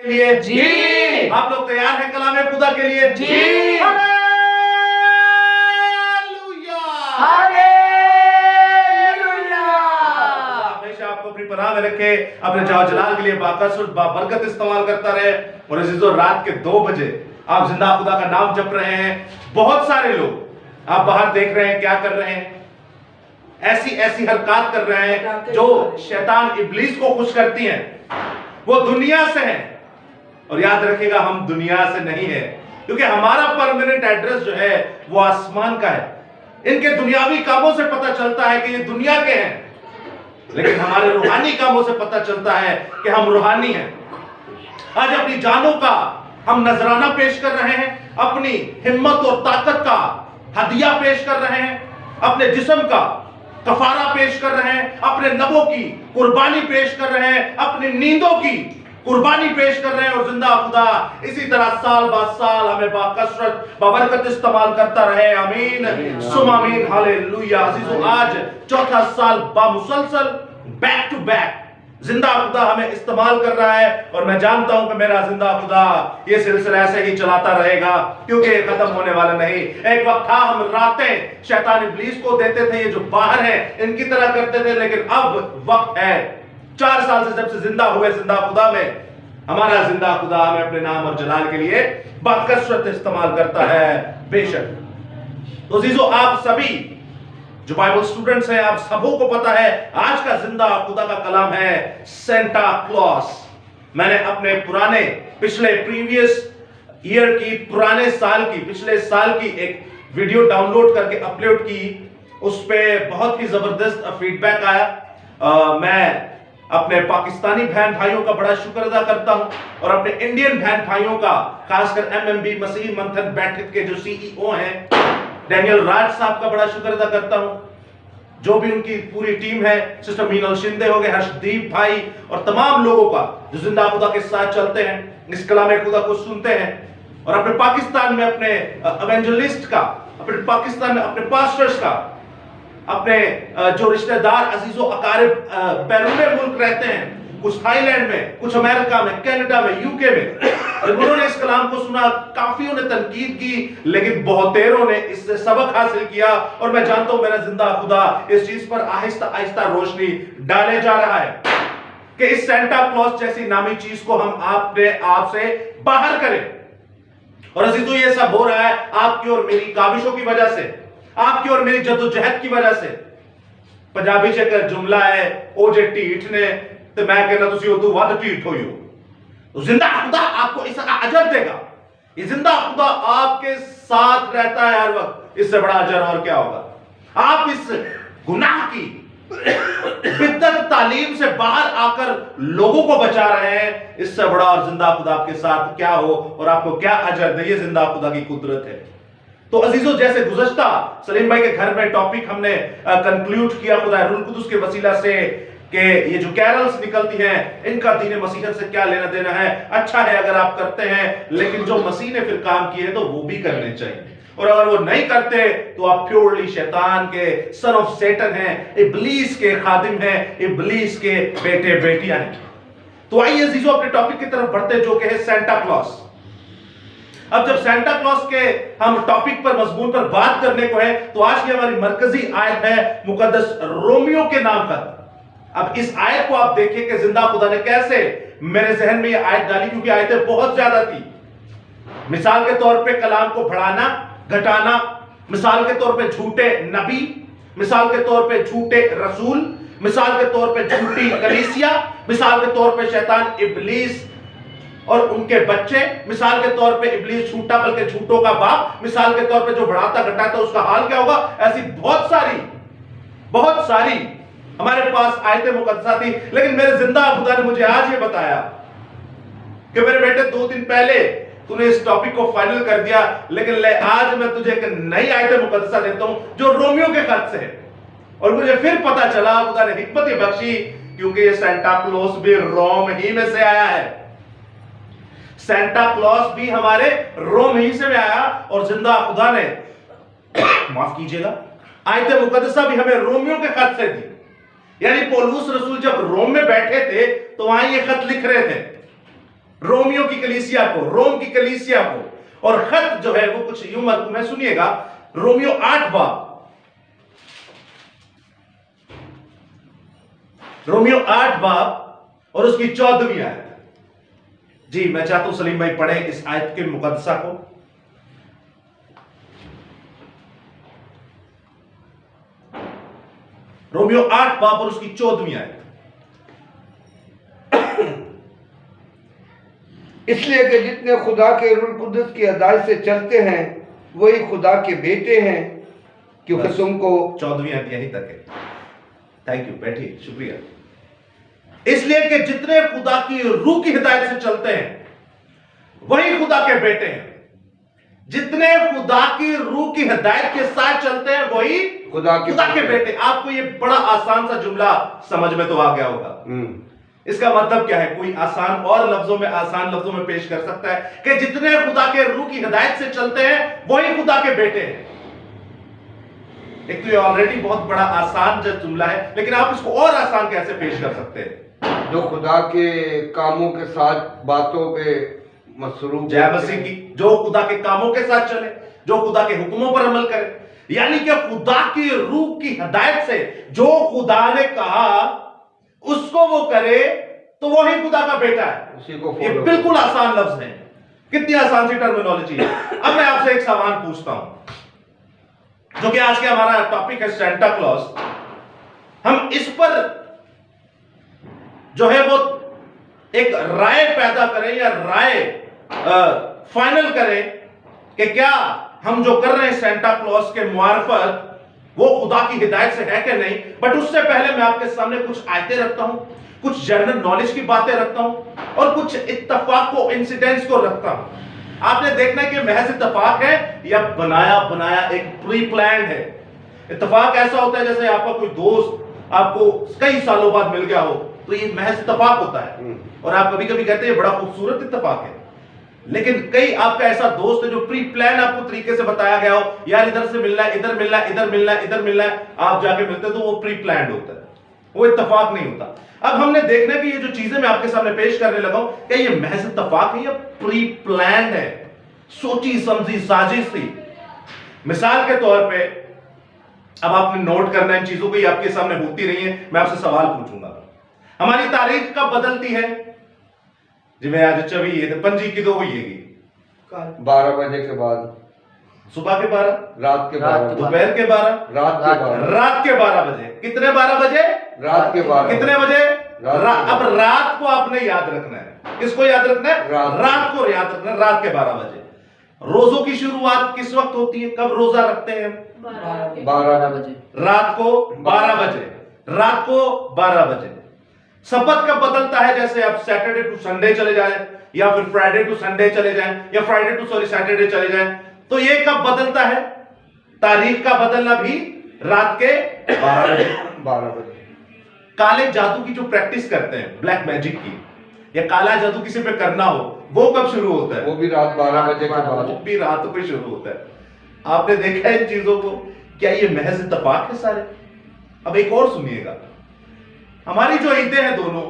लिए जी। आप लोग तैयार हैं कलाम खुदा के लिए? जी। हालेलुया। हालेलुया। हमेशा आपको अपनी पनाह में रखे, अपने जाओ जलाल के लिए बाकसुर बाबरकत इस्तेमाल करता रहे। और अजीजों, रात के 2 बजे आप जिंदा खुदा का नाम जप रहे हैं। बहुत सारे लोग आप बाहर देख रहे हैं क्या कर रहे हैं, ऐसी ऐसी हरकत कर रहे हैं जो शैतान इब्लीस को खुश करती हैं। वो दुनिया से हैं, और याद रखिएगा हम दुनिया से नहीं है, क्योंकि हमारा परमानेंट एड्रेस जो है वो आसमान का है। इनके दुनियावी कामों से पता चलता है कि ये दुनिया के हैं, लेकिन हमारे रूहानी कामों से पता चलता है कि हम रूहानी हैं। आज अपनी जानों का हम नजराना पेश कर रहे हैं, अपनी हिम्मत और ताकत का हदिया पेश कर रहे हैं, अपने जिस्म का कफारा पेश कर रहे हैं, अपने नबों की कुर्बानी पेश कर रहे हैं, अपनी नींदों की कुर्बानी पेश कर रहे हैं। और जिंदा खुदा इसी तरह साल बाद साल हमें बाकसरत बाबरकत इस्तेमाल करता रहे। आमीन सुम आमीन हालेलुया। अजीजों, आज चौथा साल बामुसलसल बैक टू बैक जिंदा खुदा हमें इस्तेमाल कर रहा है, और मैं जानता हूं कि मेरा जिंदा खुदा ये सिलसिला ऐसे ही चलाता रहेगा, क्योंकि ये खत्म होने वाला नहीं। एक वक्त था हम रातें शैतान इब्लीस को देते थे, ये जो बाहर है इनकी तरह करते थे, लेकिन अब वक्त है 4 साल से जब से जिंदा हुए जिंदा खुदा में, हमारा जिंदा खुदा हमें अपने नाम और जलाल के लिए बाकसरत इस्तेमाल करता है। बेशक तो अजीजों, आप सभी जो बाइबल स्टूडेंट्स हैं, आप सबों को पता है आज का जिंदा खुदा का कलाम है सेंटा क्लॉस। मैंने अपने पुराने पिछले प्रीवियस ईयर की पुराने साल की पिछले साल की एक वीडियो डाउनलोड करके अपलोड की। उस पे बहुत ही जबरदस्त फीडबैक आया। मैं अपने पाकिस्तानी बहन भाइयों का बड़ा शुक्र अदा करता हूं, और अपने इंडियन बहन भाइयों का, खासकर एमएमबी मसीह मंथन बैठक के जो सीईओ हैं डैनियल राज साहब का बड़ा शुक्र अदा करता हूं, जो भी उनकी पूरी टीम है, सिस्टर मीनल शिंदे हो गए, हर्षदीप भाई, और तमाम लोगों का जो जिंदा खुदा के साथ चलते हैं, इस कलाम खुदा को सुनते हैं। और अपने पाकिस्तान में अपने एवेंजलिस्ट का, अपने पाकिस्तान में अपने पास्टर्स का, अपने जो रिश्तेदार अजीजों अकारिब बैरून मुल्क रहते हैं, कुछ थाईलैंड में, कुछ अमेरिका में, कनाडा में, यूके में, जब उन्होंने इस कलाम को सुना, काफियों ने तनकीद की, लेकिन बहुतेरों ने इससे सबक हासिल किया। और मैं जानता हूं मेरा जिंदा खुदा इस चीज पर आहिस्ता आहिस्ता रोशनी डाले जा रहा है कि इस सेंटा क्लॉस जैसी नामी चीज को हम अपने आप से बाहर करें। और अजीजों, ये सब हो रहा है आपकी और मेरी काविशों की वजह से, आपकी और मेरी जद्दोजहद की वजह से। पंजाबी च एक जुमला है, ओ जे ढीठ ने ते मैं कहना तुसी उदू वध ढीठ होइयो। तो जिंदा खुदा आपको इसका अजर देगा। ये जिंदा खुदा आपके साथ रहता है हर वक्त। इससे बड़ा अजर और क्या होगा? आप इस गुनाह की बिद्दत तालीम से बाहर आकर लोगों को बचा रहे हैं। इससे बड़ा और जिंदा खुदा आपके साथ क्या हो और आपको क्या अजर दे, ये जिंदा खुदा की कुदरत है। तो अजीजों, जैसे गुज़श्ता सलीम भाई के घर में टॉपिक हमने कंक्लूड किया खुदा रूह कुदुस के वसीला से, कि ये जो कैरल्स निकलती हैं इनका दीन मसीहत से क्या लेना देना है। अच्छा है अगर आप करते हैं, लेकिन जो मसीह ने फिर काम किए तो वो भी करने चाहिए। और अगर वो नहीं करते तो आप प्योरली शैतान के सन ऑफ सेटन हैं, इब्लीस के खादिम हैं, इब्लीस के बेटे बेटियां हैं। तो आइए अजीजों, अपने टॉपिक की तरफ बढ़ते जो कि है सेंटा क्लॉस। अब जब सेंटा क्लॉस के हम टॉपिक पर मजमून पर बात करने को है, तो आज की हमारी मरकजी आयत है मुकद्दस रोमियो के नाम पर। अब इस आयत को आप देखिए कि जिंदा खुदा ने कैसे मेरे जहन में यह आयत डाली, क्योंकि आयतें बहुत ज्यादा थी। मिसाल के तौर पे कलाम को बढ़ाना घटाना, मिसाल के तौर पे झूठे नबी, मिसाल के तौर पे झूठे रसूल, मिसाल के तौर पे झूठी कलीसिया, मिसाल के तौर पे शैतान इब्लीस और उनके बच्चे, मिसाल के तौर पे इब्लीस झूठा बल्कि झूठों का बाप, मिसाल के तौर पे जो बढ़ाता घटाता उसका हाल क्या होगा। ऐसी बहुत सारी हमारे पास आयतें मुकद्दसा थी। लेकिन मेरे जिंदा खुदा ने मुझे आज ये बताया कि मेरे बेटे 2 दिन पहले तूने इस टॉपिक को फाइनल कर दिया, लेकिन ले आज मैं तुझे एक नई आयतें मुकद्दसा देता हूं जो रोमियो के खत से है। और मुझे फिर पता चला खुदा ने हिकमत बख्शी, क्योंकि ये सेंटा क्लॉस भी रोम ही में से आया है। सेंटा क्लॉस भी हमारे रोम ही से आया, और जिंदा खुदा ने माफ कीजिएगा आयतें मुकद्दसा भी हमें रोमियो के खत से दी। यानी पौलुस रसूल जब रोम में बैठे थे तो वहां ये खत लिख रहे थे। रोमियो की कलीसिया को, रोम की कलीसिया को। और खत जो है वो कुछ यूं मरकूम है, सुनिएगा, रोमियो 8 बाब, रोमियो 8 बाब और उसकी 14वीं आयत। जी मैं चाहता हूं सलीम भाई पढ़े इस आयत के मुकद्दसा को। रोमियो 8 बाब और उसकी 14वीं आयत। इसलिए कि जितने खुदा के रूह कुदस की हिदायत से चलते हैं वही खुदा के बेटे हैं, क्योंकि तुमको 14वीं आयत यहीं तक है। थैंक यू, बैठिए, शुक्रिया। इसलिए कि जितने खुदा की रूह की हिदायत से चलते हैं वही खुदा के बेटे हैं। जितने खुदा की रूह की हिदायत के साथ चलते हैं वही खुदा के बेटे। आपको ये बड़ा आसान सा जुमला समझ में तो आ गया होगा। इसका मतलब क्या है? कोई आसान लफ्जों में पेश कर सकता है कि जितने खुदा के रूह की हिदायत से चलते हैं वही खुदा के बेटे हैं। एक तो ये ऑलरेडी बहुत बड़ा आसान जो जुमला है, लेकिन आप इसको और आसान कैसे पेश कर सकते हैं? जो खुदा के कामों के साथ बातों पे मसरूफ, जय मसीह की, जो खुदा के कामों के साथ चले, जो खुदा के हुक्मों पर अमल करे, यानी कि खुदा की रूह की हिदायत से जो खुदा ने कहा उसको वो करे तो वही खुदा का बेटा है। उसी को ये बिल्कुल आसान लफ्ज है। कितनी आसान सी टर्मिनोलॉजी है। अब मैं आपसे एक सवाल पूछता हूं, जो कि आज के हमारा टॉपिक है सेंटा क्लॉज। हम इस पर जो है वो एक राय पैदा करें या राय फाइनल करें कि क्या हम जो कर रहे हैं सेंटा क्लॉज के मार्फत वो खुदा की हिदायत से है कि नहीं। बट उससे पहले मैं आपके सामने कुछ आयतें रखता हूं, कुछ जनरल नॉलेज की बातें रखता हूं और कुछ इत्तफाक को, इंसिडेंट्स को रखता हूं। आपने देखना है कि महज इत्तफाक है या बनाया एक प्री प्लान है। इत्तफाक ऐसा होता है जैसे आपका कोई दोस्त आपको कई सालों बाद मिल गया हो, तो ये महज इत्तफाक होता है। और आप कभी कभी कहते हैं बड़ा खूबसूरत इत्तफाक है, लेकिन कई आपका ऐसा दोस्त है जो प्री प्लान आपको तरीके से बताया गया हो, यार इधर से मिलना है, इधर मिलना है, इधर मिलना है, इधर मिलना है, आप जाके मिलते तो वो प्री प्लान होता है, वो इत्तफाक नहीं होता। अब हमने देखना कि ये जो चीजें मैं आपके सामने पेश करने लगा हूं, क्या ये महज इत्तफाक है या प्री प्लान है, सोची समझी साजिश थी। मिसाल के तौर पे अब आपने नोट करना इन चीजों को, ये आपके सामने होती रही है। मैं आपसे सवाल पूछूंगा, हमारी तारीख कब बदलती है? जिਵੇਂ आज 24 है तो पंजी किदों होएगी? 12 बजे के बाद, सुबह के 12, रात के 12, दोपहर के 12, रात के 12, रात के 12 बजे। कितने 12 बजे? रात के 12। कितने बजे? अब रात को आपने याद रखना है। किसको याद रखना है? रात को याद रखना है, रात के 12 बजे। रोजों की शुरुआत किस वक्त होती है? कब रोजा रखते हैं? 12 बजे। रात को 12 बजे, रात को 12 बजे। शपथ कब बदलता है? जैसे आप सैटरडे टू संडे चले जाएं, या फिर फ्राइडे टू संडे चले जाएं, या फ्राइडे टू सैटरडे चले जाएं, तो ये कब बदलता है? तारीख का बदलना भी रात के 12 बजे। काले जादू की जो प्रैक्टिस करते हैं, ब्लैक मैजिक की, या काला जादू किसी पे करना हो, वो कब शुरू होता है? वो भी रात 12 बजे के बाद, वो भी रात को शुरू होता है। आपने देखा है इन चीजों को? क्या ये महज इत्तफाक है सारे? अब एक और सुनिएगा, हमारी जो ईदें हैं दोनों,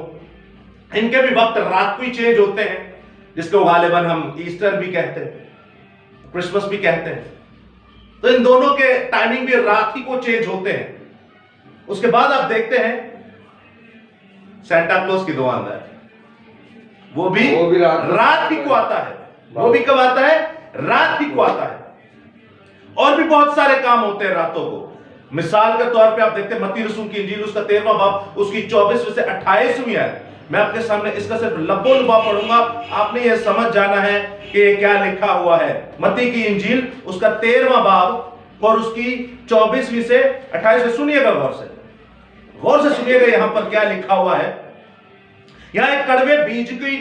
इनके भी वक्त रात को ही चेंज होते हैं, जिसको गालिबन हम ईस्टर भी कहते हैं, क्रिसमस भी कहते हैं। तो इन दोनों के टाइमिंग भी रात ही को चेंज होते हैं। उसके बाद आप देखते हैं सेंटा क्लॉज की दुआ आता है, वो भी रात ही को आता है। वो भी कब आता है? रात ही को आता है। और भी बहुत सारे काम होते हैं रातों को। मिसाल के तौर पे आप देखते हैं मत्ती रसूल की इंजील, उसका 13वां बाब, उसकी 24 से 28वीं आयत। मैं आपके सामने इसका सिर्फ लब्बो लुबा पढ़ूंगा, आपने यह समझ जाना है कि ये क्या लिखा हुआ है। मत्ती की इंजील, उसका 13वां बाब और उसकी 24वीं से 28वीं। सुनिएगा गौर से सुनिएगा यहां पर क्या लिखा हुआ है। यहां एक कड़वे बीज की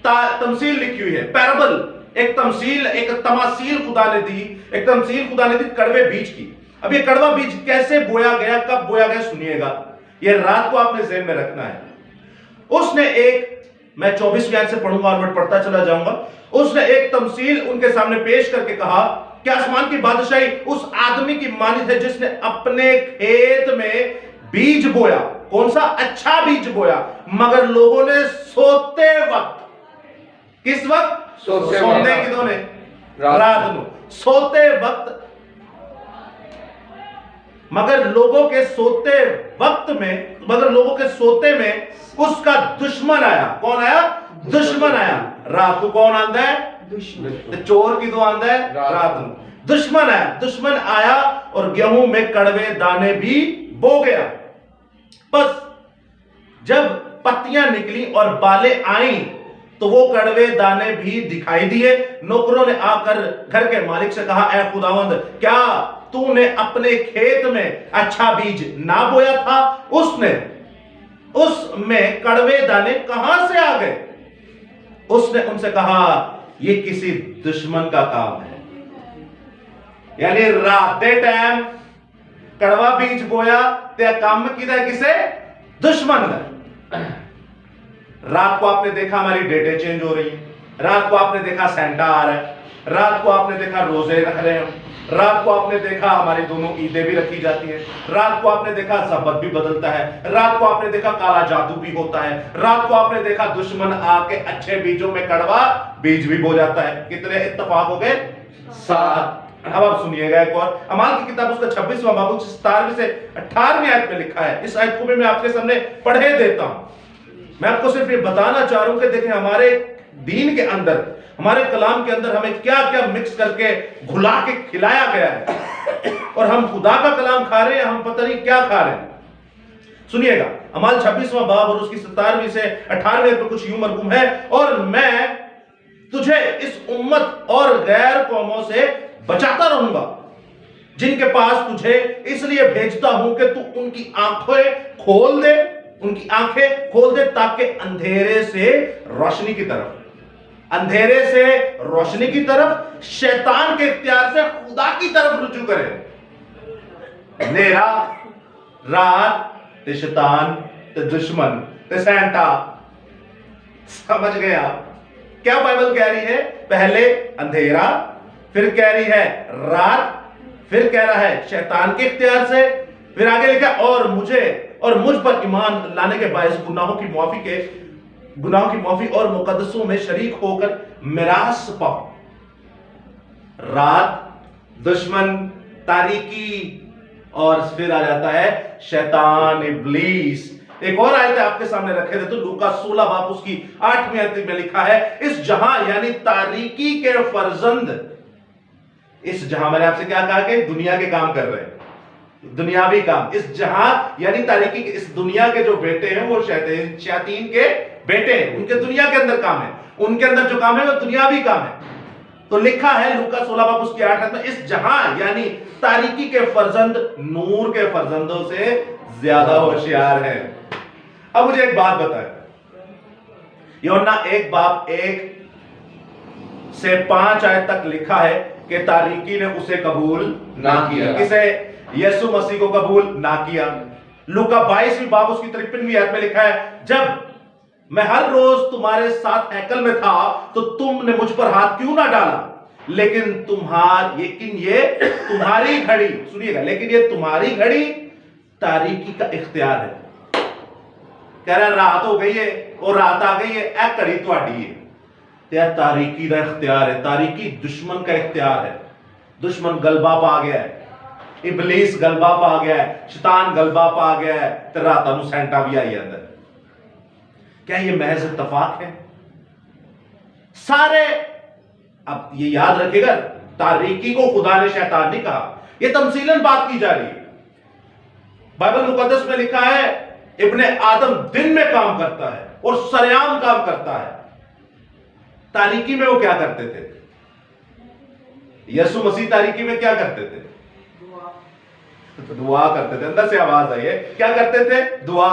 तमसील लिखी हुई है, पैराबल, एक तमसील, एक तमासील खुदा ने दी, एक तमसील खुदा ने दी कड़वे बीज की। अब ये कड़वा बीज कैसे बोया गया, कब बोया गया, सुनिएगा। ये रात को आपने ज़हन में रखना है। उसने एक, मैं 24वीं आयत से पढ़ूंगा और मैं पढ़ता चला जाऊंगा। उसने एक तमसील उनके सामने पेश करके कहा कि आसमान की बादशाही उस आदमी की मानित है जिसने अपने खेत में बीज बोया। कौन सा? अच्छा बीज बोया, मगर लोगों ने सोते वक्त किस वक्त? सोते सोते वक्त। किदों ने? रात रात ਨੂੰ सोते वक्त। मगर लोगों के सोते वक्त में, मगर लोगों के सोते में उसका दुश्मन आया। कौन आया? दुश्मन आया। रात को कौन आंदा है? दुश्मन। तो चोर किदों आंदा है? रात को। दुश्मन आया। दुश्मन आया और गेहूं में कड़वे दाने भी बो गया। बस जब पत्तियां निकली और बालें आई तो वो कड़वे दाने भी दिखाई दिए। नौकरों ने आकर घर के मालिक से कहा, ऐ खुदावंद, क्या तूने अपने खेत में अच्छा बीज ना बोया था? उसमें कड़वे दाने कहां से आ गए? उसने उनसे कहा, ये किसी दुश्मन का काम है। यानी रात दे टाइम कड़वा बीज बोया ते काम किदा किसे? दुश्मन का। रात को आपने देखा हमारी डेटें चेंज हो रही हैं, रात को आपने देखा सेंटा आ रहा है, रात को आपने देखा रोजे रख रहे हैं, रात को आपने देखा हमारी दोनों ईदें भी रखी जाती हैं, रात को आपने देखा सबत भी बदलता है, रात को आपने देखा काला जादू भी होता है, रात को आपने देखा दुश्मन आके अच्छे बीजों में कड़वा बीज भी बो जाता है। कितने इत्तेफाक हो गए? 7। अब आप सुनिएगा एक और अमाल की किताब उसका 26वां बाब 17वीं से 18वीं आयत में लिखा है। इस आयत को भी मैं आपके सामने पढ़े देता हूं। मैं आपको सिर्फ ये बताना चाह रहा हूं कि देखें हमारे दीन के अंदर, हमारे कलाम के अंदर हमें क्या क्या मिक्स करके घुला के खिलाया गया है और हम खुदा का कलाम खा रहे हैं, हम पता नहीं क्या खा रहे हैं। सुनिएगा अमाल 26वां बाब और उसकी 17वीं से 18वीं में कुछ यूं मरकूम है, और मैं तुझे इस उम्मत और गैर कौमों से बचाता रहूंगा जिनके पास तुझे इसलिए भेजता हूं कि तू उनकी आंखें खोल दे, उनकी आंखें खोल दे ताकि अंधेरे से रोशनी की तरफ, अंधेरे से रोशनी की तरफ, शैतान के इख्तियार से खुदा की तरफ रुजू करे। अंधेरा, रात ते शैतान ते दुश्मन ते सेंटा। समझ गए आप क्या बाइबल कह रही है? पहले अंधेरा, फिर कह रही है रात, फिर कह रहा है शैतान के इख्तियार से, फिर आगे लिखा और मुझ पर ईमान लाने के बायस गुनाहों की माफी और मुकद्दसों में शरीक होकर मिरास पाओ। रात, दुश्मन, तारीकी, और फिर आ जाता है शैतान, इब्लीस। एक और आयत आपके सामने रखे थे तो लूका 16 बाब उसकी 8वीं आयत में लिखा है, इस जहां यानी तारीकी के फर्जंद, इस जहां मैंने आपसे क्या कहा कि दुनिया के काम कर रहे हैं, दुनियावी काम। इस जहां यानी तारीकी के, इस दुनिया के जो बेटे हैं वो शैतान के बेटे हैं, उनके दुनिया के अंदर काम है, उनके अंदर जो काम है वो दुनियावी काम है। तो लिखा है लूका 16 बाब उसकी 8 आयत में, इस जहां यानी तारीकी के फर्जंद नूर के फर्जंदों से ज्यादा होशियार है। अब मुझे एक बात बताएं, यूहन्ना 1 बाब 1 से 5 आयत तक लिखा है कि तारीकी ने उसे कबूल ना किया। किसे? यीशु मसीह को कबूल ना किया। लूका 22 बाब उसकी 53वीं आयत में लिखा है, जब मैं हर रोज तुम्हारे साथ हैकल में था तो तुमने मुझ पर हाथ क्यों ना डाला? लेकिन ये तुम्हारी घड़ी, सुनिएगा, लेकिन ये तुम्हारी घड़ी तारीकी का इख्तियार है। कह रहा रात हो गई है और रात आ गई है, ए घड़ी तुम्हारी है। यह तारीकी का इख्तियार है, तारीकी दुश्मन का इख्तियार है। दुश्मन गलबा पा गया है, इबलीस गलबा पा गया है, शैतान गलबा पा गया है, तो रात ਨੂੰ सेंटा भी आई अंदर। क्या ये महज इत्तफाक है? सारे, अब ये याद रखिएगा, तारीकी को खुदा ने शैतान नहीं कहा, ये तमसीलन बात की जा रही है। बाइबल मुकद्दस में लिखा है इब्ने आदम दिन में काम करता है और सरेआम काम करता है। तारीकी में वो क्या करते थे? यीशु मसीह तारीकी में क्या करते थे? दुआ करते थे। अंदर से आवाज आई है, क्या करते थे? दुआ।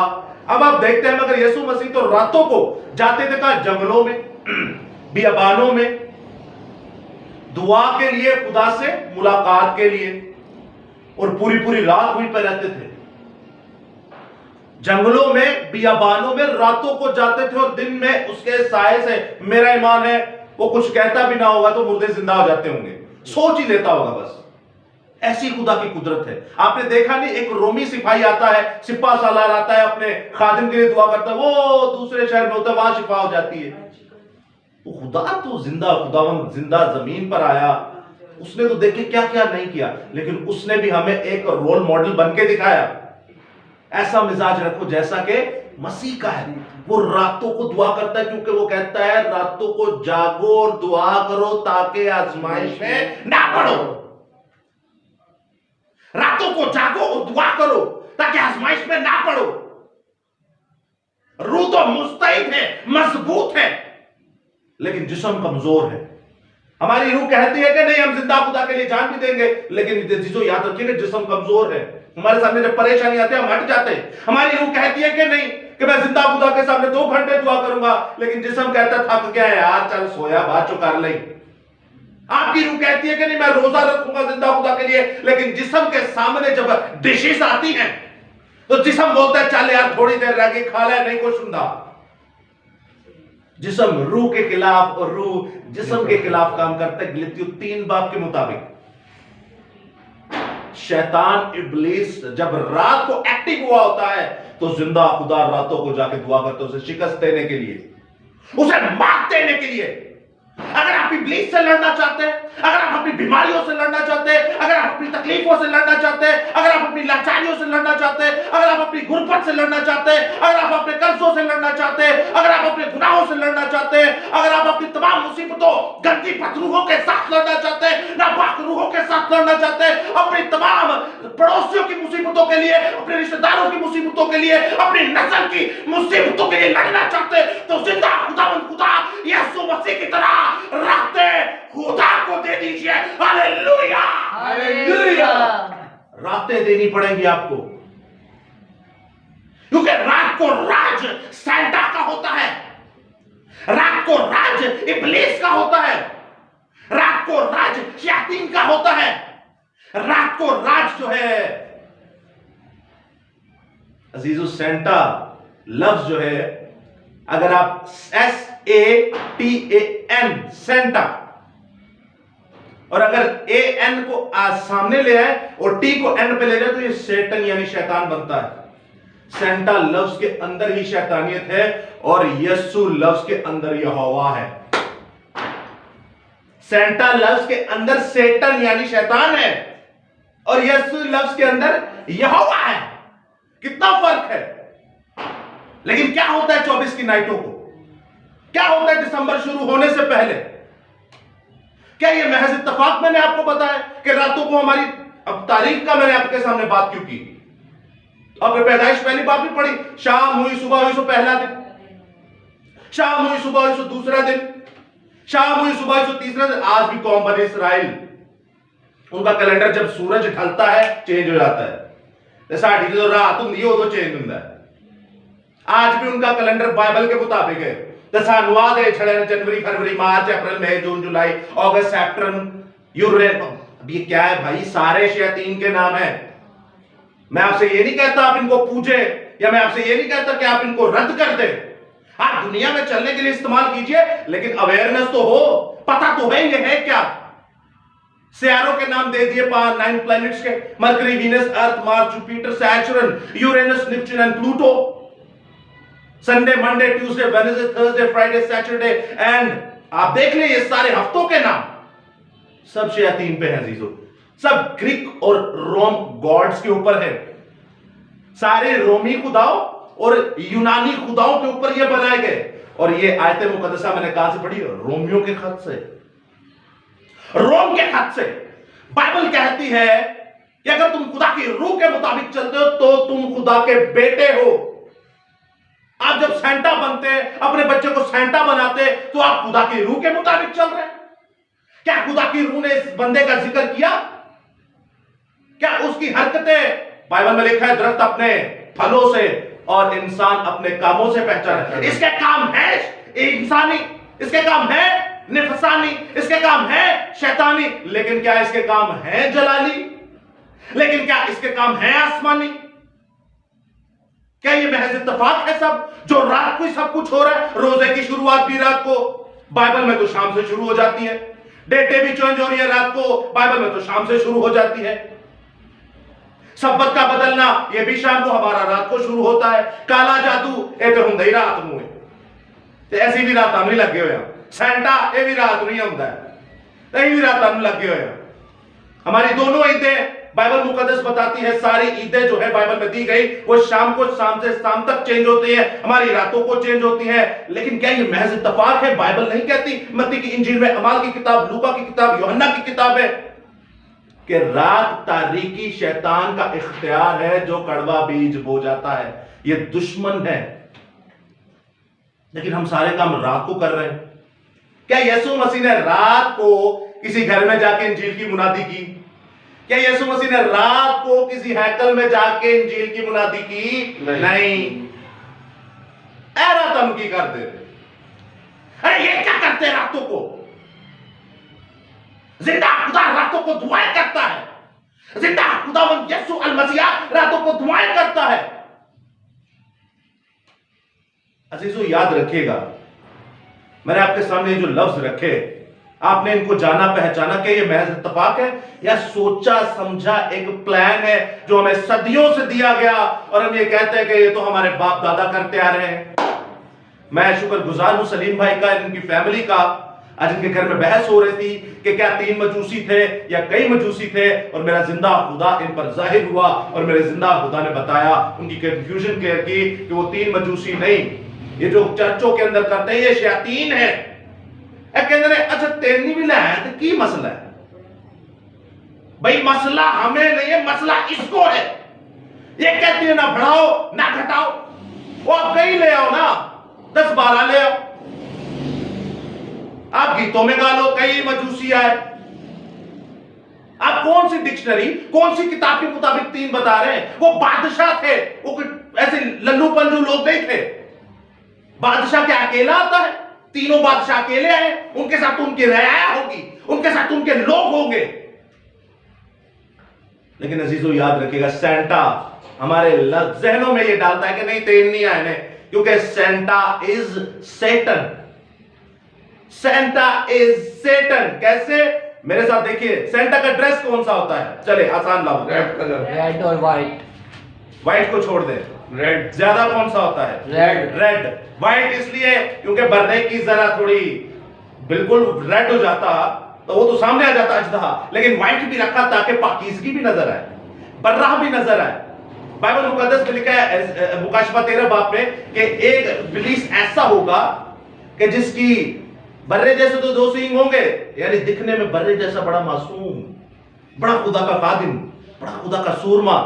अब आप देखते हैं मगर यीशु मसीह तो रातों को जाते थे कहां? जंगलों में, बियाबानों में, दुआ के लिए, खुदा से मुलाकात के लिए, और पूरी पूरी रात वहीं पर रहते थे। जंगलों में, बियाबानों में रातों को जाते थे और दिन में उसके साए से, मेरा ईमान है वो कुछ कहता भी ना होगा तो मुर्दे जिंदा हो जाते होंगे, सोच ही लेता होगा बस। ऐसी खुदा की कुदरत है। आपने देखा नहीं, एक रोमी सिपाही आता है, सिपा सालार आता है, अपने खादिम के लिए दुआ करता है, वो दूसरे शहर में होता है, वहां शिफा हो जाती है। तो खुदा तो जिंदा, खुदावंद जिंदा जमीन पर आया, उसने तो देखे क्या क्या नहीं किया, लेकिन उसने भी हमें एक रोल मॉडल बन के दिखाया। ऐसा मिजाज रखो जैसा कि मसीह का है। वो रातों को दुआ करता है, क्योंकि वो कहता है रातों को जागो और दुआ करो ताकि आजमाइश में ना पड़ो। रातों को जागो और दुआ करो ताकि आजमाइश में ना पड़ो। रूह तो मुस्तैद है, मजबूत है, लेकिन जिस्म कमजोर है। हमारी रूह कहती है कि नहीं, हम जिंदा खुदा के लिए जान भी देंगे, लेकिन जिसको याद रखिएगा जिस्म कमजोर है। हमारे सामने जब परेशानी आती है हम हट जाते हैं। हमारी रूह कहती है कि नहीं, कि मैं जिंदा खुदा के सामने 2 घंटे दुआ करूंगा, लेकिन जिस्म कहता है थक गया है यार, चल सोया, बात चो कर ले। आपकी रूह कहती है कि नहीं, मैं रोजा रखूंगा जिंदा खुदा के लिए, लेकिन जिस्म के सामने जब डिशेस आती हैं तो जिस्म बोलता है चल यार थोड़ी देर रह गई, खा ले, नहीं कुछ सुनता। जिस्म रूह के खिलाफ और रूह जिस्म के खिलाफ काम करता है। गलतियों 3 बाब के मुताबिक शैतान इब्लीस जब रात को एक्टिव हुआ होता है तो जिंदा खुदा रातों को जाके दुआ करते है उसे शिकस्त देने के लिए, उसे मात देने के लिए। अगर आप इब्लीस से लड़ना चाहते हैं, अगर आप अपनी बीमारियों से लड़ना चाहते हैं, अगर आप अपनी तकलीफों से लड़ना चाहते हैं, अगर आप अपनी लाचारियों से लड़ना चाहते हैं, अगर आप अपनी गुर्बत से लड़ना चाहते हैं, अगर आप अपने कर्जों से लड़ना चाहते हैं, अगर आप अपने गुनाहों से लड़ना चाहते हैं, अगर आप अपनी तमाम मुसीबतों, गंदी पतरूहों के साथ लड़ना चाहते हैं, नापाक रूहों के साथ लड़ना चाहते हैं, अपनी तमाम पड़ोसियों की मुसीबतों के लिए, अपने रिश्तेदारों की मुसीबतों के लिए, अपनी नस्ल की मुसीबतों के लिए लड़ना चाहते हैं, तो जिंदा खुदावंद खुदा यीशु मसीह की तरह रातें खुदा को दे दीजिए। Hallelujah, hallelujah. रातें देनी पड़ेंगी आपको, क्योंकि रात को राज सैंटा का होता है, रात को राज इब्लीस का होता है, रात को राज शैतान का होता है, रात को राज जो है अजीजो सैंटा लफ्ज जो है, अगर आप SATAN सेंटा और अगर AN को सामने ले आए और T को N पे ले जाए तो ये सेटन यानी शैतान बनता है। सेंटा लफ्ज के अंदर ही शैतानियत है और यीशु लफ्ज के अंदर यहोवा है। सेंटा लफ्ज के अंदर सेटन यानी शैतान है और यीशु लफ्ज के अंदर यहोवा है। कितना फर्क है। लेकिन क्या होता है 24 की नाइटों को, क्या होता है दिसंबर शुरू होने से पहले? क्या ये महज इत्तेफाक मैंने आपको बताया कि रातों को हमारी, अब तारीख का मैंने आपके सामने बात क्यों की? आपने पैदाइश पहली बात भी पढ़ी, शाम हुई सुबह हुई सो पहला दिन, शाम हुई सुबह हुई सो दूसरा दिन, शाम हुई सुबह हुई सो तीसरा दिन। आज भी कौम बनी इसराइल, उनका कैलेंडर जब सूरज ढलता है चेंज हो जाता है। साड़ी जो रात होंगी उदो चेंज होता है। आज भी उनका कैलेंडर बाइबल के मुताबिक है। दसानुवाद है जनवरी फरवरी मार्च अप्रैल मई जून जुलाई अगस्त सितंबर यूरेन। अब ये क्या है भाई? सारे शैतान के नाम है। मैं आपसे ये नहीं कहता आप इनको पूजे, या मैं आपसे ये नहीं कहता कि आप इनको रद्द कर दे। हाँ, दुनिया में चलने के लिए इस्तेमाल कीजिए, लेकिन अवेयरनेस तो हो, पता तो है ये है क्या। सियारों के नाम दे दिए 9 प्लैनेट्स के, Mercury, Venus, Earth, Mars, Jupiter, Saturn, Uranus, Neptune and Pluto. Sunday, Monday, Tuesday, Wednesday, Thursday, Friday, Saturday and आप देख ले ये सारे हफ्तों के नाम सब शैतान पे हैं अजीजों। सब ग्रीक और रोम गॉड्स के ऊपर है। सारे रोमी खुदाओं और यूनानी खुदाओं के ऊपर ये बनाए गए। और ये आयत मुकद्दसा मैंने कहां से पढ़ी? रोमियो के खत से, रोम के खत से। बाइबल कहती है कि अगर तुम खुदा की रूह के मुताबिक चलते हो तो तुम खुदा के बेटे हो। आप जब सैंटा बनते हैं, अपने बच्चे को सैंटा बनाते, तो आप खुदा की रूह के मुताबिक चल रहे हैं। क्या खुदा की रूह ने इस बंदे का जिक्र किया? क्या उसकी हरकतें, बाइबल में लिखा है दरख्त अपने फलों से और इंसान अपने कामों से पहचाने। इसके काम है इंसानी, इसके काम है निफसानी, इसके काम है शैतानी, लेकिन क्या इसके काम है जलाली? लेकिन क्या इसके काम है आसमानी? क्या ये महज इत्तेफाक है सब, जो रात को ही सब कुछ हो रहा है? रोजे की शुरुआत भी रात को, बाइबल में तो शाम से शुरू हो जाती है। डेटें भी चेंज हो रही है रात को, बाइबल में तो शाम से शुरू हो जाती है। सब्बत का बदलना ये भी शाम को, हमारा रात को शुरू होता है। काला जादू ये तो हुंदा ही रात में, ऐसी भी रात नहीं लगे हुए। सैंटा ये भी रात नहीं होता है, यही भी रात हम लगे हुए हैं। हमारी दोनों ईदें बाइबल मुकद्दस बताती है, सारी ईदें जो है बाइबल में दी गई वो शाम को शाम से शाम तक चेंज होती है, हमारी रातों को चेंज होती है। लेकिन क्या ये महज इत्तेफाक है? बाइबल नहीं कहती, मत्ती की इंजील में, अमाल की किताब, लूका की किताब, यूहन्ना की किताब है कि रात तारीकी शैतान का इख्तियार है जो कड़वा बीज बो जाता है, ये दुश्मन है। लेकिन हम सारे काम रात को कर रहे हैं। क्या यीशु मसीह ने रात को किसी घर में जाके इंजील की मुनादी की? क्या यीशु मसीह ने रात को किसी हैकल में जाके इंजील की मुनादी की? नहीं। ऐरा तम की करते थे। अरे ये क्या करते रातों को? जिंदा खुदा रातों को दुआएं करता है। जिंदा खुदावंद यीशु अल मसीह रातों को दुआएं करता है। अजीजों याद रखिएगा, मैंने आपके सामने जो लफ्ज रखे, आपने इनको जाना पहचाना कि ये महज इत्तेफाक है या सोचा समझा एक प्लान है जो हमें सदियों से दिया गया और हम ये कहते हैं कि ये तो हमारे बाप दादा करते आ रहे हैं। मैं शुक्रगुजार हूं सलीम भाई का, इनकी फैमिली का। आज इनके घर में बहस हो रही थी कि क्या 3 मजूसी थे या कई मजूसी थे, और मेरा जिंदा खुदा इन पर जाहिर हुआ और मेरे जिंदा खुदा ने बताया, उनकी कंफ्यूजन क्लियर की कि वो 3 मजूसी नहीं, ये जो चर्चों के अंदर करते हैं ये शैतान है। कहते हैं अच्छा तेरनी भी लाया तो की मसला है? भाई मसला हमें नहीं है, मसला इसको है। ये कहती है ना बढ़ाओ ना घटाओ, वो आप कहीं ले आओ ना, 10-12 ले आओ, आप गीतों में गा लो कई मजूसी आए। आप कौन सी डिक्शनरी, कौन सी किताब के मुताबिक 3 बता रहे हैं? वो बादशाह थे, वो ऐसे लल्लू पंजू लोग नहीं थे। बादशाह क्या अकेला आता है? तीनों बादशाह अकेले आए, उनके साथ उनकी रियाया होगी, उनके साथ उनके लोग होंगे। लेकिन अजीजों याद रखिएगा, सैंटा हमारे जहनों में ये डालता है कि नहीं तेल नहीं आए, क्योंकि Santa is Satan. Santa is Satan. कैसे? मेरे साथ देखिए, सैंटा का ड्रेस कौन सा होता है? चले आसान लाओ। रेड कलर, रेड और व्हाइट। व्हाइट को छोड़ दे, रेड। ज्यादा कौन सा होता है? रेड। रेड। व्हाइट इसलिए क्योंकि बर्रे की जरा थोड़ी बिल्कुल रेड हो जाता तो वो तो सामने आ जाता अजदहा, लेकिन व्हाइट भी रखा ताकि पाकीज़गी भी नजर आए, बर्रा भी नजर आए। बाइबल मुकद्दस में लिखा है मुकाशफा 13 बाब में कि एक इब्लीस ऐसा होगा कि जिसकी बर्रे जैसे तो 2 सींग होंगे, यानी दिखने में बर्रे जैसा बड़ा मासूम, बड़ा खुदा का खादिम, बड़ा खुदा का सूरमा,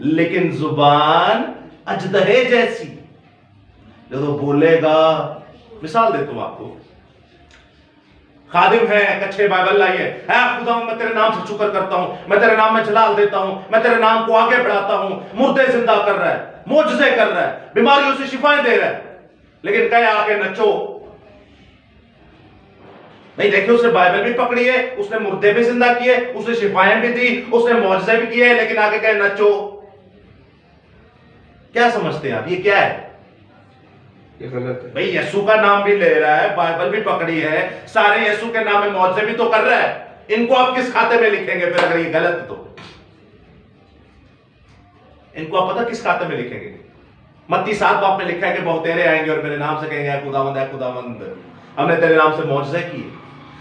लेकिन जुबान अजदहे जैसी। जो तो बोलेगा, मिसाल देता हूं आपको, खादिम है, कच्चे बाइबल लाइए, खुदा मैं तेरे नाम से शुक्र करता हूं, मैं तेरे नाम में जलाल देता हूं, मैं तेरे नाम को आगे बढ़ाता हूं, मुर्दे जिंदा कर रहा है, मोजज़े कर रहा है, बीमारियों से शिफाएं दे रहा है, लेकिन कहे आके नचो नहीं। देखिए उसने बाइबल भी पकड़ी है, उसने मुर्दे भी जिंदा किए, उसने शिफाएं भी दी, उसने मौजज़े भी किए, लेकिन आगे कहे नचो। क्या समझते हैं आप, ये क्या है? ये गलत है भाई यीशु का नाम भी ले रहा है, बाइबल भी पकड़ी है, सारे यीशु के नाम में मौजज़े भी तो कर रहा है, इनको आप किस खाते में लिखेंगे फिर अगर ये गलत तो? इनको आप पता किस खाते में लिखेंगे? मत्ती 7 बाब में लिखा है कि बहुतेरे आएंगे और मेरे नाम से कहेंगे ऐ खुदावंद, ऐ खुदावंद, हमने तेरे नाम से मौजज़े किए,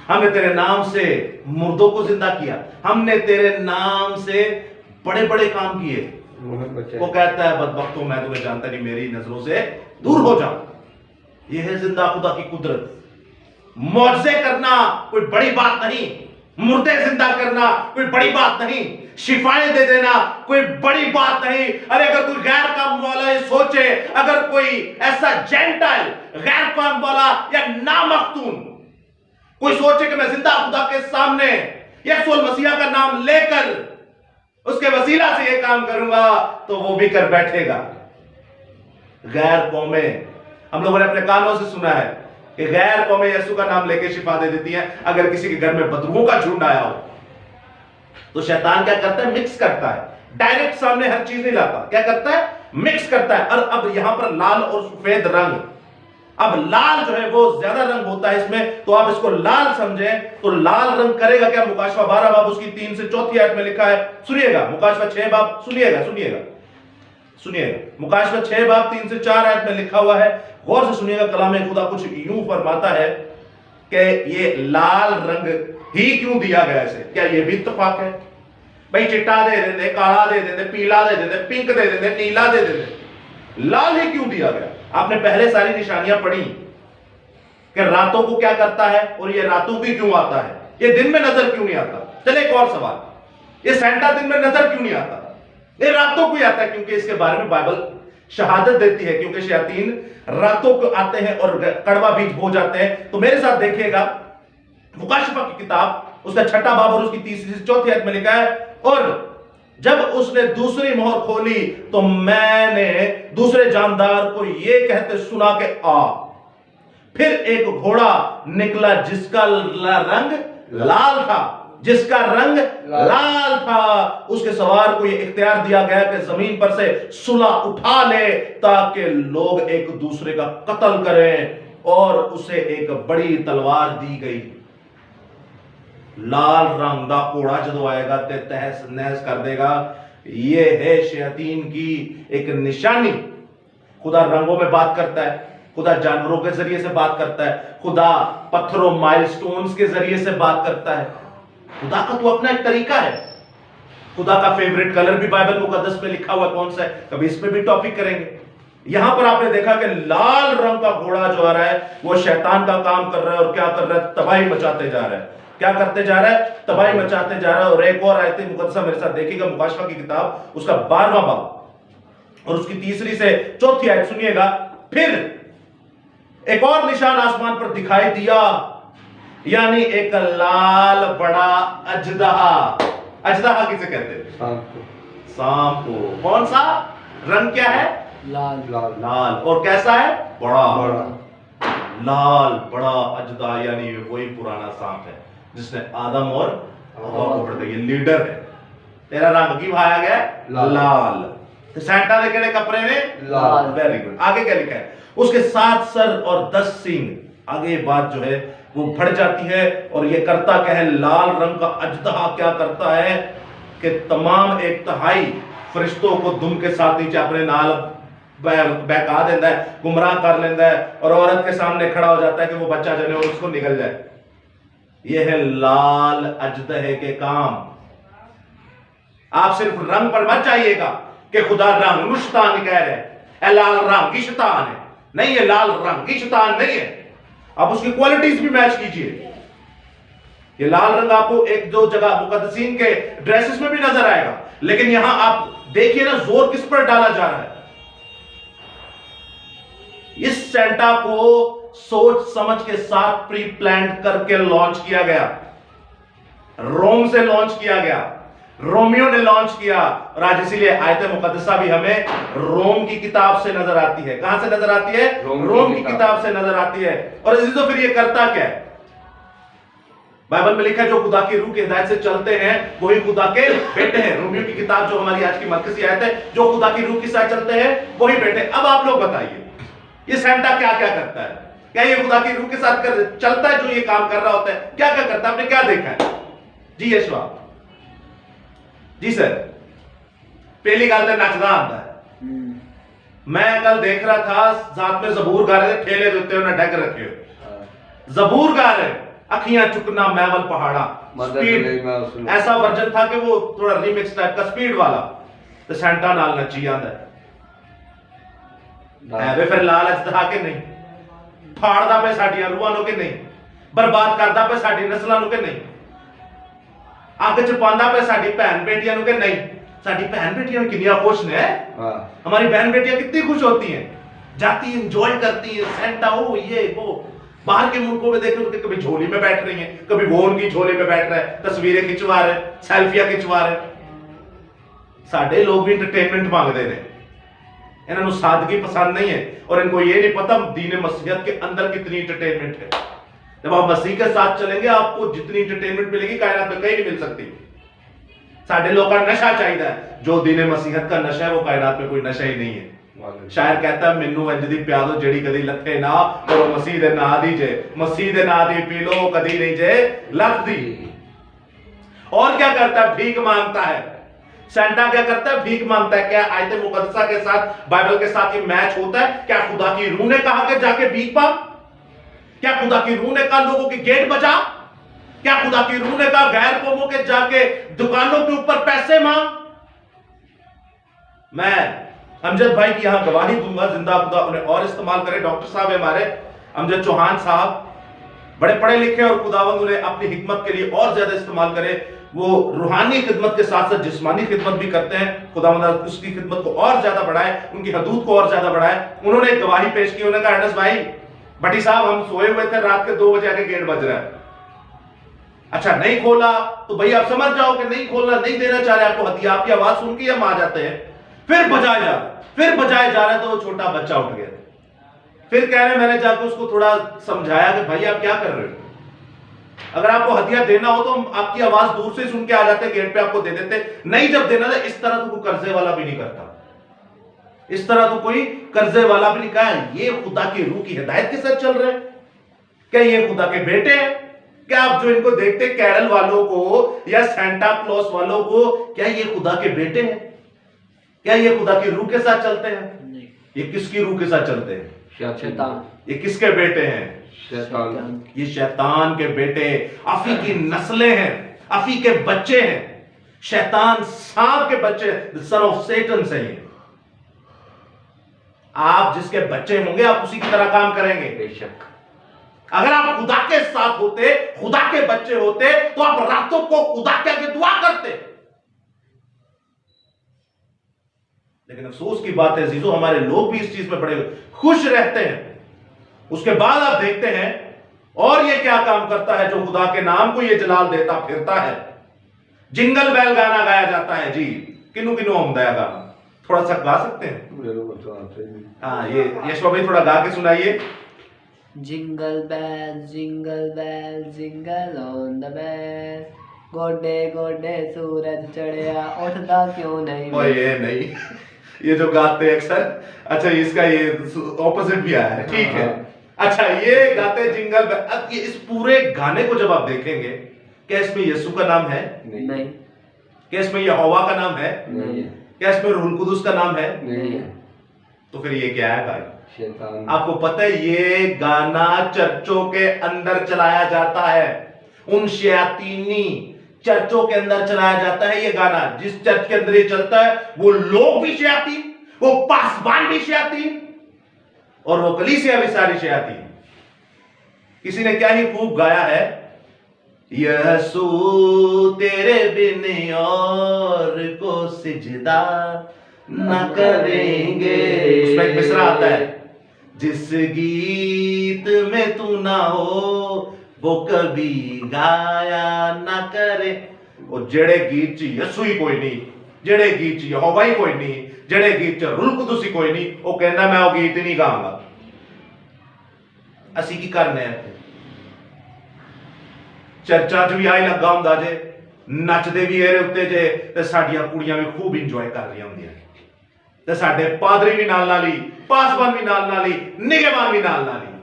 हमने तेरे नाम से मुर्दों को जिंदा किया, हमने तेरे नाम से बड़े बड़े काम किए। वो कहता है बदबख्तों मैं तुम्हें जानता नहीं, मेरी नजरों से दूर हो जाओ। यह है जिंदा खुदा की कुदरत। मौजज़े करना कोई बड़ी बात नहीं, मुर्दे जिंदा करना कोई बड़ी बात नहीं, शिफाएं दे देना कोई बड़ी बात नहीं। अरे अगर कोई गैर काम वाला ये सोचे, अगर कोई ऐसा जेंटाइल गैर काम वाला या नामख्तून कोई सोचे कि मैं जिंदा खुदा के सामने यीशु मसीह का नाम लेकर उसके वसीला से ये काम करूंगा, तो वो भी कर बैठेगा। गैर कौमें, हम लोगों ने अपने कानों से सुना है कि गैर कौमें यीशु का नाम लेके शिफा दे देती हैं। अगर किसी के घर में बदबू का झुंड आया हो तो शैतान क्या करता है? मिक्स करता है, डायरेक्ट सामने हर चीज नहीं लाता, क्या करता है? मिक्स करता है। और अब यहां पर लाल और सफेद रंग, अब लाल जो है वो ज्यादा रंग होता है इसमें, तो आप इसको लाल समझें तो लाल रंग करेगा क्या? मुकाशफा 12 बाब उसकी 3 से 4 आयत में लिखा है, सुनिएगा। मुकाशफा 6 बाब, सुनिएगा सुनिएगा सुनिएगा, मुकाशफा 6 बाब 3 से 4 आयत में लिखा हुआ है, गौर से सुनिएगा। कलाम खुदा कुछ यूं फरमाता है कि ये लाल रंग ही क्यों दिया गया इसे? क्या ये भी इत्तेफाक है? भाई चिट्टा दे देते, काला दे देते, पीला दे देते, पिंक दे देते, नीला दे देते, लाल ही क्यों दिया गया? आपने पहले सारी निशानियां पढ़ी कि रातों को क्या करता है और ये रातों की क्यों आता है, ये दिन में नजर क्यों नहीं आता? चले एक और सवाल, ये सेंटा दिन में नजर क्यों नहीं आता, ये रातों को ही आता है? क्योंकि इसके बारे में बाइबल शहादत देती है, क्योंकि शयातीन रातों को आते हैं और कड़वा बीज हो जाते हैं। तो मेरे साथ देखिएगा मुकाशिफा की किताब, उसका 6ठा बाब और उसकी 3री से 4थी आयत में लिखा है, और जब उसने दूसरी मोहर खोली तो मैंने दूसरे जानदार को यह कहते सुना कि आ, फिर एक घोड़ा निकला जिसका रंग लाल था, जिसका रंग लाल था। उसके सवार को यह इख्तियार दिया गया कि जमीन पर से सुलह उठा ले ताकि लोग एक दूसरे का कत्ल करें, और उसे एक बड़ी तलवार दी गई। लाल रंग का घोड़ा जो आएगा ते तहस नहस कर देगा। यह है शैतान की एक निशानी। खुदा रंगों में बात करता है, खुदा जानवरों के जरिए से बात करता है, खुदा पत्थरों माइलस्टोन्स के जरिए से बात करता है। खुदा का तो अपना एक तरीका है। खुदा का फेवरेट कलर भी बाइबल मुकद्दस में लिखा हुआ कौन सा है, कभी इस पे भी टॉपिक करेंगे। यहां पर आपने देखा कि लाल रंग का घोड़ा जो आ रहा है वो शैतान का काम कर रहा है, और क्या कर रहा है? तबाही मचाते जा रहा है। क्या करते जा रहा है? तबाही मचाते जा रहा है। और एक और आयत मुकद्दसा मेरे साथ देखिएगा, मुकाशिफा की किताब, उसका 12वां बाब और उसकी 3री से 4थी आयत सुनिएगा। फिर एक और निशान आसमान पर दिखाई दिया, यानी एक लाल बड़ा अजदहा। अजदहा किसे कहते हैं? सांप को। कौन सा रंग? क्या है? लाल। लाल। लाल। और कैसा है? बड़ा। लाल बड़ा अजदा, यानी वही पुराना सांप है जिसने आदम और हवा को पकड़ लिया। ये लीडर है। तेरा रंग की भाया गया लाल। तो सेंटा ने केड़े कपड़े में? लाल। Very good. आगे क्या लिखा है? उसके 7 सर और 10 सींग। आगे बात जो है वो बढ़ जाती है, और ये करता क्या है? लाल रंग का अजदहा क्या करता है कि तमाम 1/3 फरिश्तों को दुम के साथ नीचे अपने नाल बहका देता है, गुमराह कर लेता है, और औरत के सामने खड़ा हो जाता है कि वो बच्चा जने और उसको निकल जाए। यह है लाल अजदहे के काम। आप सिर्फ रंग पर मत जाइएगा कि खुदा रंग शैतान कह रहे हैं, लाल रंग की शैतान है। नहीं, ये लाल रंग की शैतान नहीं है। आप उसकी क्वालिटीज भी मैच कीजिए। ये लाल रंग आपको एक दो जगह मुकद्दसीन के ड्रेसेस में भी नजर आएगा, लेकिन यहां आप देखिए ना जोर किस पर डाला जा रहा है। इस सेंटा को सोच समझ के साथ प्री प्लान करके लॉन्च किया गया। रोम से लॉन्च किया गया, रोमियो ने लॉन्च किया, और आज इसीलिए आयत मुकद्दसा भी हमें रोम की किताब से नजर आती है। कहां से नजर आती है? रोम की किताब से नजर आती है। और इसी तो फिर ये करता क्या है? बाइबल में लिखा है जो खुदा की रूह की हिदायत से चलते हैं वही खुदा के बेटे हैं। रोमियो की किताब जो हमारी आज की मरकजी आयत है, जो खुदा की रूह के साथ चलते हैं वही बेटे। अब आप लोग बताइए ये सेंटा क्या क्या करता है? क्या ये खुदा की रूह के साथ चलता है? जो ये काम कर रहा होता है क्या क्या करता है? आपने क्या देखा है? जी यशवा जी सर। पहली गल तो नचदा आता है। मैं कल देख रहा था साथ में जबूर गा रहे थे, ठेले देते उन्हें ढक रखे हो, जबूर गा रहे, अखियां चुकना मैवल पहाड़ा, स्पीड ऐसा वर्जन था कि वो थोड़ा रिमिक्स टाइप का स्पीड वाला। तो सेंटा नाल नची आंदा है वे फिर लाल अजदहा के नहीं, फाड़दा पे साडियां रूहां नु के नहीं, बर्बाद करदा पे साडी नस्लां नु के नहीं, अग च पांदा पे साडी बहन बेटियां नु के नहीं। साडी बहन बेटियां कितनी खुश ने, हमारी बहन बेटियां कितनी खुश होती हैं, जाती हैं, एंजॉय करती हैं सेंटा, ओ ये वो। बाहर के मुल्कों में देखो तो कभी झोली में बैठ रही हैं, कभी वो उनकी झोली में बैठ रहा है, तस्वीरें खिंचवा रहे, सेल्फियां खिंचवा रहे। साडे लोग भी एंटरटेनमेंट मांगते हैं, इन्होंने सादगी पसंद नहीं है, और इनको ये नहीं पता दीन मसीहत के अंदर कितनी एंटरटेनमेंट है। जब आप मसीह के साथ चलेंगे आपको जितनी एंटरटेनमेंट मिलेगी कायनात में कहीं नहीं मिल सकती। साडे लोग का नशा चाहिए, जो दीन मसीहत का नशा है वो कायनात में कोई नशा ही नहीं है। शायर कहता है मैनू इंज दी प्या दो जेड़ी कदी लथे ना, और मसीह दे नां दी जे, मसीह दे नां दी पी लो कदी नहीं जे लथदी। और क्या करता है? भीख मांगता है। सेंटा क्या करता है? भीख मांगता है। क्या आयत मुकद्दसा के साथ बाइबल के साथ ये मैच होता है? क्या खुदा की रूह ने कहा कि जाके भीख मांग? क्या खुदा की रूह ने कहा लोगों की गेट बजा? क्या खुदा की रूह ने कहा गैर कौमों के जाके दुकानों के ऊपर पैसे मांग? मैं अमजद भाई की यहां गवाही दूंगा, जिंदा खुदा उन्हें और इस्तेमाल करे। डॉक्टर साहब है हमारे अमजद चौहान साहब, बड़े पढ़े लिखे और खुदावंद उन्हें अपनी हिकमत के लिए और ज्यादा इस्तेमाल करे। वो रूहानी खिदमत के साथ साथ जिस्मानी खिदमत भी करते हैं। खुदावंद उसकी खिदमत को और ज्यादा बढ़ाए, उनकी हदूद को और ज्यादा बढ़ाए। उन्होंने एक गवाही पेश की। उन्होंने कहा, अनस भाई, भट्टी साहब, हम सोए हुए थे, रात के 2 बजे आके गेट बज रहा है। अच्छा, नहीं खोला तो भाई आप समझ जाओ कि नहीं खोलना, नहीं देना चाह रहे आपको हदिया। आपकी आवाज सुन के हम आ जाते हैं। फिर बजाए जा रहा है तो वो छोटा बच्चा उठ गया। फिर कह रहे, मैंने जाकर उसको थोड़ा समझाया कि भाई आप क्या कर रहे हो? अगर आपको हदिया देना हो तो हम आपकी आवाज दूर से सुन के आ जाते, गेट पे आपको दे देते। नहीं, जब देना था, इस तरह तो कोई कर्जे वाला भी नहीं करता, इस तरह तो कोई कर्जे वाला भी नहीं। कहा ये खुदा की रूह की हिदायत के साथ चल रहे हैं? क्या ये खुदा के बेटे हैं? क्या आप जो इनको देखते कैरल वालों को या सेंटा क्लॉस वालों को, क्या ये खुदा के बेटे हैं? क्या ये खुदा की रूह के साथ चलते हैं? नहीं। ये किसकी रूह के साथ चलते हैं? शैतान। ये किसके बेटे हैं? शैतान। ये शैतान के बेटे, अफी की नस्लें हैं, अफी के बच्चे हैं, शैतान सांप के बच्चे, सन ऑफ सेटन से हैं। आप जिसके बच्चे होंगे आप उसी की तरह काम करेंगे। बेशक। अगर आप खुदा के साथ होते, खुदा के बच्चे होते, तो आप रातों को खुदा के आगे दुआ करते। लेकिन अफसोस की बात है अजीजों, हमारे लोग भी इस चीज में बड़े खुश रहते हैं। उसके बाद आप देखते हैं और ये क्या काम करता है जो खुदा के नाम को ये जलाल देता फिरता है। जिंगल बैल गाना गाया जाता है जी, किन्नू किन्नू आमदा गाना, थोड़ा सा गा सकते हैं? हाँ, ये यशवा भाई थोड़ा गा के सुनाइए। जिंगल बैल जिंगल ऑन द बैल, गोडे गोडे सूरज चढ़िया उठता क्यों नहीं। ओ ये नहीं, ये जो गाते हैं अक्सर, अच्छा इसका ये ऑपोजिट भी आया है, ठीक है। अच्छा, ये गाते जिंगल बैल। अब ये इस पूरे गाने को जब आप देखेंगे, क्या इसमें यीशु का नाम है? नहीं। क्या इसमें यहोवा का नाम है? नहीं। क्या इसमें रूहुल कुदुस का नाम है? नहीं। तो फिर ये क्या है भाई? शैतान। आपको पता है ये गाना चर्चों के अंदर चलाया जाता है, उन शयातीनी चर्चों के अंदर चलाया जाता है। ये गाना जिस चर्च के अंदर ये चलता है, वो लोग भी शयातीन, वो पासबान भी शयातीन, और वो कलीसिया भी सारी शयातीन। किसी ने क्या ही खूब गाया है, यीशु तेरे बिन और को सिजदा न करेंगे। उसमें एक मिसरा आता है, जिस गीत में तू ना हो वो कभी गाया ना करे। और जेड़े गीत च यीशु ही कोई नहीं, जेड़े गीत च यहोवा ही कोई नहीं, जेड़े गीत च रूह कुदुस ही कोई नहीं, वो कहना मैं वो गीत ही नहीं गाऊंगा। असी की करने हैं चर्चा च भी आई लगा हुंदा जे, नचदे भी एरे उत्ते जे, ते साडियां कुड़ियां भी खूब इंजॉय कर रही होंदियां, ते साडे पादरी भी नाल नाल ही, पासबान भी नाल नाल ही, निगहबान भी नाल नाल ही।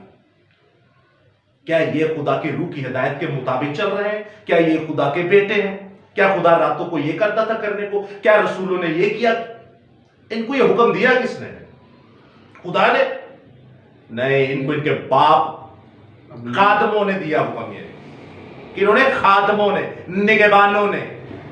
क्या ये खुदा की रूह की हिदायत के मुताबिक चल रहे हैं? क्या ये खुदा के बेटे हैं? क्या खुदा रातों को ये करता था करने को? क्या रसूलों ने ये किया? इनको ये हुक्म दिया किसने? खुदा ने नहीं, इनको इनके बाप खादमों ने दिया हुक्म। ये किन्होंने? खादमों ने, निगहबानों ने,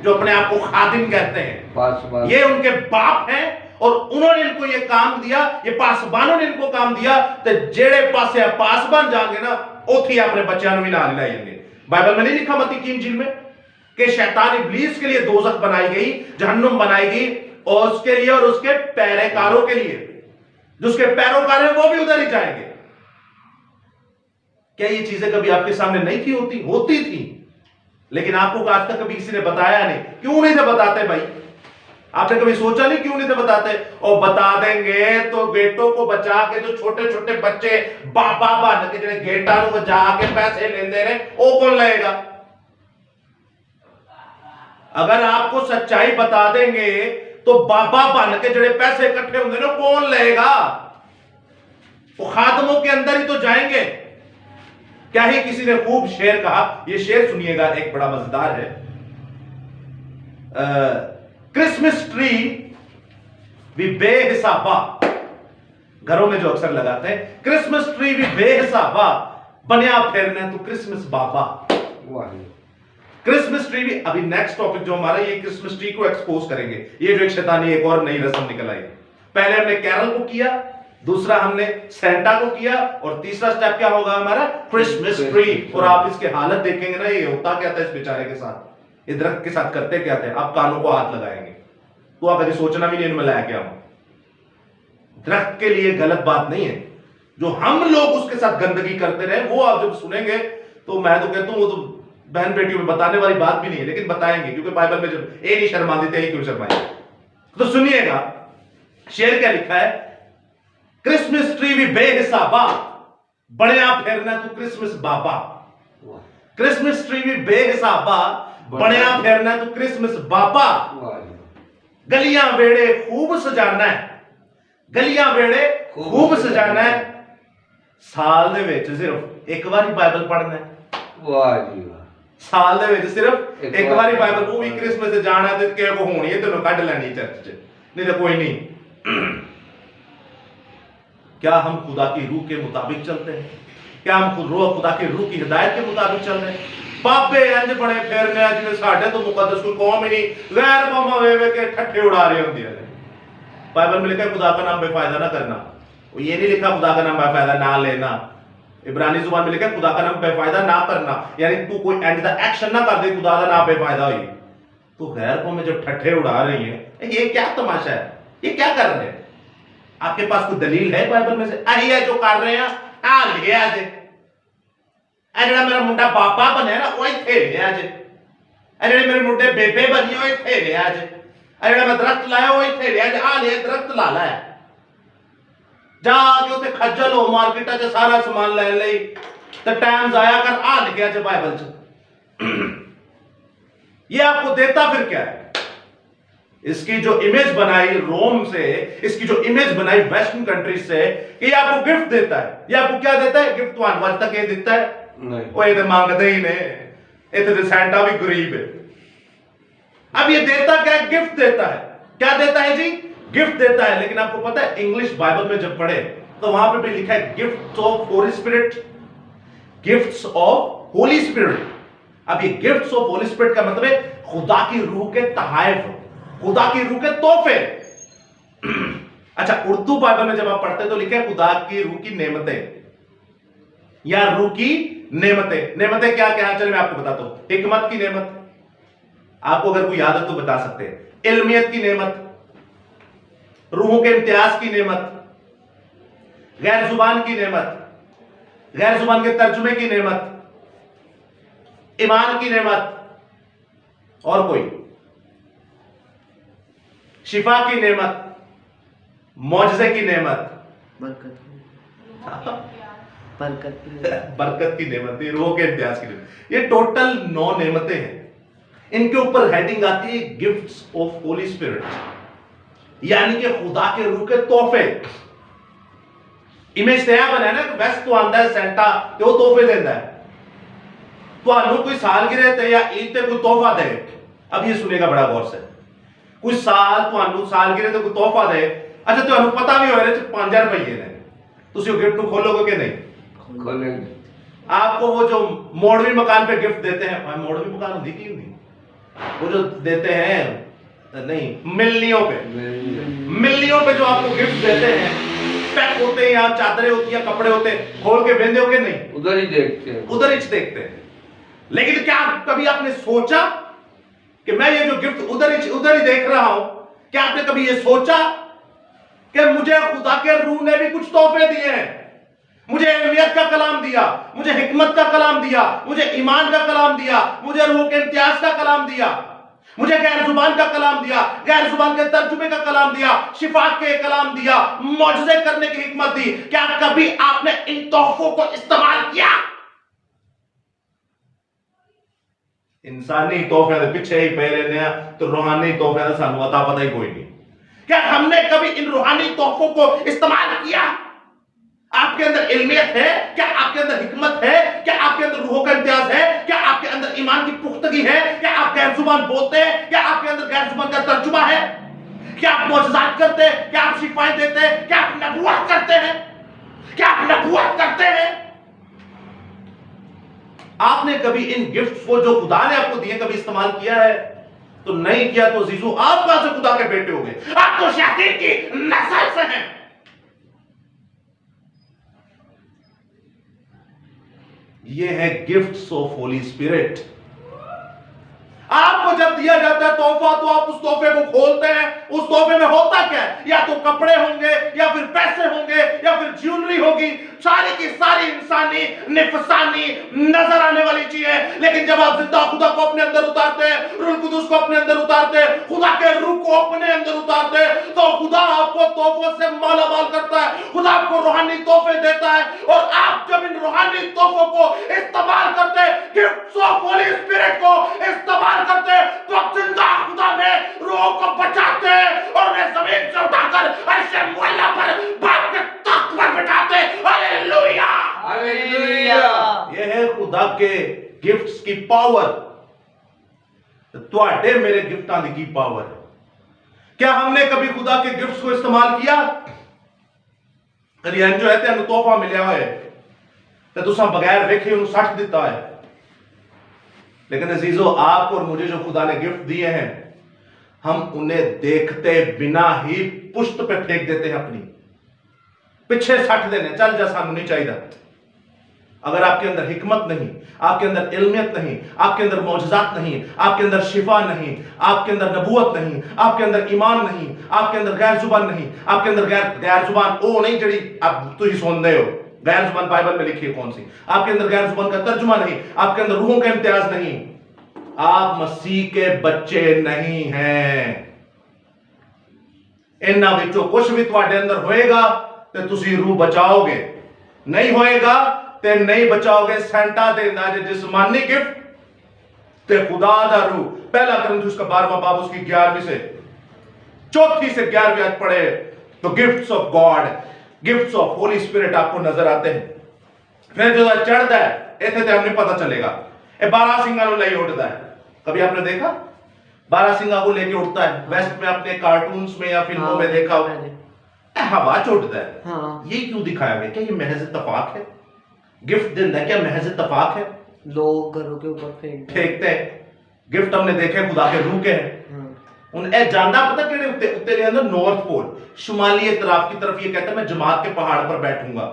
जो अपने आप को खादिम कहते हैं, ये उनके बाप हैं और उन्होंने इनको ये काम दिया। ये पासबानों ने इनको काम दिया। तो जेड़े पासे पासबान जाएंगे ना, ओथी अपने बच्चों भी नाल लाएंगे। बाइबल में नहीं लिखा मत्ती की इंजील में कि शैतान इब्लीस के लिए दोजख बनाई गई, जहन्नुम बनाई गई, और उसके लिए और उसके पैरेकारों के लिए, जो उसके पैरोकार हैं वो भी उधर ही जाएंगे। क्या ये चीजें कभी आपके सामने नहीं थी? होती थी, लेकिन आपको आज तक कभी किसी ने बताया नहीं। क्यों नहीं थे बताते भाई? आपने कभी सोचा नहीं क्यों नहीं थे बताते? और बता देंगे तो गेटों को बचा के जो छोटे छोटे बच्चे बाबा बन के जो गेटा बचा के पैसे लेते रहे, वो कौन लेगा? अगर आपको सच्चाई बता देंगे तो बाबा बन के जो पैसे इकट्ठे होंगे ना, कौन लेगा? वो खादमों के अंदर ही तो जाएंगे। क्या ही किसी ने खूब शेर कहा, ये शेर सुनिएगा, एक बड़ा मजेदार है। क्रिसमस ट्री भी बेहिसाबा, घरों में जो अक्सर लगाते हैं, क्रिसमस ट्री भी बेहिसाबा, बनया फिरना तू क्रिसमस बाबा। वाह। क्रिसमस ट्री भी अभी नेक्स्ट टॉपिक जो हमारा ये क्रिसमस ट्री को एक्सपोज करेंगे। ये जो एक शैतानी एक और नई रस्म निकल आई। पहले हमने कैरल को किया, दूसरा हमने सेंटा को किया, और तीसरा स्टेप क्या होगा हमारा क्रिसमस ट्री। और आप इसके हालत देखेंगे ना, ये होता क्या था इस बेचारे के साथ, ये दरख्त के साथ करते क्या थे। आप कानों को हाथ लगाएंगे तो आप कभी सोचना भी नहीं इनमें लाया क्या हूं। दरख्त के लिए गलत बात नहीं है, जो हम लोग उसके साथ गंदगी करते रहे वो आप जब सुनेंगे तो मैं तो कहता हूं वो तो बहन बेटियों में बताने वाली बात भी नहीं है, लेकिन बताएंगे क्योंकि बाइबल में जब ए नहीं शर्मा देते ही क्यों शर्माएंगे। तो सुनिएगा शेर क्या लिखा है, क्रिसमस ट्री भी बेहिसाबा बढ़िया फेरना तू क्रिसमस बाबा। क्रिसमस ट्री भी बेहिसाबा बढ़िया फेरना तू क्रिसमस बाबा। गलियां वेड़े खूब सजाना है, गलियां वेड़े खूब सजाना है, साल दे विच सिर्फ एक बारी बाइबल पढ़ना है। वाह जी वाह। साल दे विच सिर्फ एक बारी बाइबल, वो भी क्रिसमस से जाना ते के को होनी है तेनों कढ लेनी चर्च च, नहीं तो कोई नहीं। क्या हम खुदा की रूह के मुताबिक चलते हैं? क्या हम खुदा की रूह की हिदायत के मुताबिक चल रहे हैं? बाबे इंज बड़े फेरने जिवें साडे तो मुकद्दस कोई कौम ही नहीं, गैर कौमां वे के ठट्ठे उड़ा रहे होंगे। बाइबल में लिखा है खुदा का नाम बेफायदा ना करना, वो ये नहीं लिखा खुदा का नाम बेफायदा ना लेना। इब्रानी जुबान में लिखा है खुदा का नाम बेफायदा ना करना, यानी तू कोई एंड द एक्शन ना कर दे खुदा का नाम बेफायदा हुई। तो गैर कौमें जब ठट्ठे उड़ा रही हैं, ये क्या तमाशा है, ये क्या कर रहे हैं? आपके पास कोई दलील है बाइबल में से? अही है जो कर रहे हैं आ लिया जे, ਜਿਹੜਾ ਮੇਰਾ ਮੁੰਡਾ ਬਾਬਾ ਬਣਿਆ ਨਾ ਉਹ ਇੱਥੇ ਲਿਆ ਜੇ, ਜਿਹੜੇ ਮੇਰੇ ਮੁੰਡੇ ਬੇਬੇ ਬਣੀ ਉਹ ਇੱਥੇ ਲਿਆ ਜੇ, ਜਿਹੜਾ ਮੈਂ ਦਰਖਤ ਲਾਇਆ ਉਹ ਇੱਥੇ ਲਿਆ ਜੇ, ਆ ਲਿਆ ਦਰਖਤ ਲਾ ਲੈ ਜਾ ਕੇ ਉੱਥੇ ਖੱਜਲ ਹੋ ਮਾਰਕੀਟਾਂ 'ਚ ਸਾਰਾ ਸਮਾਨ ਲੈਣ ਲਈ ਤੇ टाइम जाया कर, आ लिखा जे बाइबल 'ਚ। ये आपको देता फिर क्या है? इसकी जो इमेज बनाई रोम से, इसकी जो इमेज बनाई वेस्टर्न कंट्रीज से, ये आपको गिफ्ट देता है। ये आपको क्या देता है? गिफ्ट। तो आज तक ये देता है वो ये मांगते ही ने, इतने तो सेंटा भी गरीब है। अब ये देता क्या है? गिफ्ट देता है। क्या देता है जी? गिफ्ट देता है। लेकिन आपको पता है इंग्लिश बाइबल में जब पढ़े तो वहां पे भी लिखा है gifts of Holi spirit, gifts of Holi spirit. अब ये गिफ्ट्स ऑफ होली स्पिरिट का मतलब है खुदा की रूह के तहाइफ, खुदा की रूह के तोहफे। अच्छा, उर्दू बाइबल में जब आप पढ़ते तो लिखा है खुदा की रूह की नेमतें या रूह की नेमतें। नेमतें क्या क्या है? चलिए मैं आपको बताता हूं। हिकमत की नेमत, आपको अगर कोई याद है तो बता सकते हैं। इल्मियत की नेमत, रूहों के इम्तियाज की नेमत, गैर जुबान की नेमत, गैर जुबान के तर्जुमे की नेमत, ईमान की नेमत, और कोई शिफा की नेमत, मौजज़े की नेमत, बरकत की नेमत, रूह के इम्तियाज की नेमत। ये टोटल 9 नेमतें हैं। इनके ऊपर हेडिंग आती है गिफ्ट्स ऑफ होली स्पिरिट, यानी कि खुदा के रूह के तोहफे। इमेज तैयार बना है ना कि बेस्ट तो आंदा है सेंटा ते वो तोहफे देता है। तो कोई सालगिरह ते या ईद ते कोई तोहफा दे, अब ये सुनेगा बड़ा गौर से, कोई सालगिरह ते कोई तोहफा दे, अच्छा तो पता भी होए 5000 रुपये ने, तुसी वो गिफ्ट खोलोगे कि नहीं? खोलेंगे। आपको वो जो मोड़वी मकान पे गिफ्ट देते हैं, मोड़वी मकान होती की नहीं, वो जो देते हैं नहीं मिलनियों पे जो आपको गिफ्ट देते हैं, पैक होते हैं या चादरें होती हैं, कपड़े होते हैं, खोल के बेंदे हो के नहीं, उधर ही देखते हैं, उधर ही देखते हैं। लेकिन क्या कभी आपने सोचा कि मैं ये जो गिफ्ट उधर ही देख रहा हूं, क्या आपने कभी ये सोचा कि मुझे खुदा के रूह ने भी कुछ तोहफे दिए हैं? मुझे इल्मियत का कलाम दिया, मुझे हिकमत का कलाम दिया, मुझे ईमान का कलाम दिया, मुझे रूह के इम्तियाज का कलाम दिया, मुझे गैर जुबान का कलाम दिया, गैर जुबान के तर्जुमे का कलाम दिया, शिफा के कलाम दिया, मौजज़े करने की हिकमत दी। क्या कभी आपने इन तोहफों को इस्तेमाल किया? इंसानी तोहफे के पीछे ही पे रहने हैं, तो रूहानी तोहफे का सानू अता पता ही कोई नहीं। क्या हमने कभी इन रूहानी तोहफों को इस्तेमाल किया? आपके अंदर इल्मियत है क्या? आपके अंदर हिकमत है क्या? आपके अंदर रूहों का इम्तियाज है क्या? आपके अंदर ईमान की पुख्तगी है क्या? आप गैर जुबान बोलते हैं क्या? आपके अंदर गैर जुबान का तर्जुमा है क्या? आप मौजज़ात करते हैं क्या? आप शिफाएं देते हैं क्या? आप नबूवत करते हैं क्या? आप नबूवत करते हैं? आपने कभी इन गिफ्ट्स को जो खुदा ने आपको दिए कभी इस्तेमाल किया है? तो नहीं किया तो जीजू आप कहां से खुदा के बेटे हो गए? आप तो शैतान की नस्ल से हैं। ये है गिफ्ट्स ऑफ होली स्पिरिट। आपको जब दिया जाता है तोहफा तो आप उस तोहफे को खोलते हैं, उस तोहफे में होता क्या है? या तो कपड़े होंगे, या फिर पैसे होंगे, या फिर ज्वेलरी होगी, सारी की सारी इंसानी निफसानी नजर आने वाली चीजें। लेकिन जब आप जिंदा खुदा को अपने अंदर उतारते हैं, रूह कुदूस को अपने अंदर उतारते हैं, खुदा के रूह को अपने अंदर उतारते हैं, तो खुदा आपको तोहफों से मालामाल करता है। खुदा आपको रूहानी तोहफे देता है, और आप जब इन रूहानी तोहफों को इस्तेमाल करते हैं, गिफ्ट्स ऑफ होली स्पिरिट को इस्तेमाल करते हैं, तो आप जिंदा खुदा में रूह को बचाते हैं और उन्हें जमीन से उठाकर अर्शे मुअल्ला पर बाप के तख्त पर बिठाते हैं। Hallelujah, hallelujah. ये है खुदा के गिफ्ट्स की पावर। ਤੁਹਾਡੇ मेरे गिफ्टां की पावर। क्या हमने कभी खुदा के गिफ्ट्स को इस्तेमाल किया? कभी जो है तेन तोहफा मिलया है तो तुसा बगैर वेखे उन्हें सट दिता है। लेकिन अजीजो, आपको और मुझे जो खुदा ने गिफ्ट दिए हैं, हम उन्हें देखते बिना ही पुष्ट पे फेंक देते हैं, अपनी पीछे सट देने, चल जा सानू नहीं चाहिए। अगर आपके अंदर हिकमत नहीं, आपके अंदर इल्मियत नहीं, आपके अंदर मौजज़ात नहीं, आपके अंदर शिफा नहीं, आपके अंदर नबूवत नहीं, आपके अंदर ईमान नहीं, आपके अंदर गैर जुबान नहीं, आपके अंदर गैर जुबान ओ नहीं जड़ी आप तुम सुन रहे हो, गैर जुबान बाइबल में लिखी है कौन सी? आपके अंदर गैर जुबान का तर्जुमा नहीं, आपके अंदर रूहों का इम्तियाज नहीं, आप मसीह के बच्चे नहीं हैं। इन्हां विचों कुछ भी तुहाडे अंदर होएगा तो तुसी रूह बचाओगे, नहीं होएगा ते नहीं बचाओगे। सेंटा देना जे जिस्मानी गिफ्ट ते खुदा दा रूह। पहला कुरिन्थियों का 12वां बाब उसकी 11वीं से 4 से 11वीं आयत पढ़े तो gifts of God, gifts of Holi spirit आपको नजर आते हैं। फिर जो चढ़ता है इतने तो हमें पता चलेगा, ये 12 सिंगा नु ले उठता है। कभी आपने देखा 12 सिंगा को लेके उठता है? वेस्ट में अपने कार्टून्स में या फिल्मों में देखा हो, हवा चोटता है। हाँ। ये क्यों दिखाया गया? क्या ये महज इत्तेफाक है? गिफ्ट देना क्या महज इत्तेफाक है? लोग घरों के ऊपर फेंकते हैं। गिफ्ट हमने देखे खुदा के रूह के हैं। उन ए जानदा पता केड़े उत्ते उत्ते दे अंदर नॉर्थ पोल, शुमाली इतराफ की तरफ ये कहता है मैं जमात के पहाड़ पर बैठूंगा,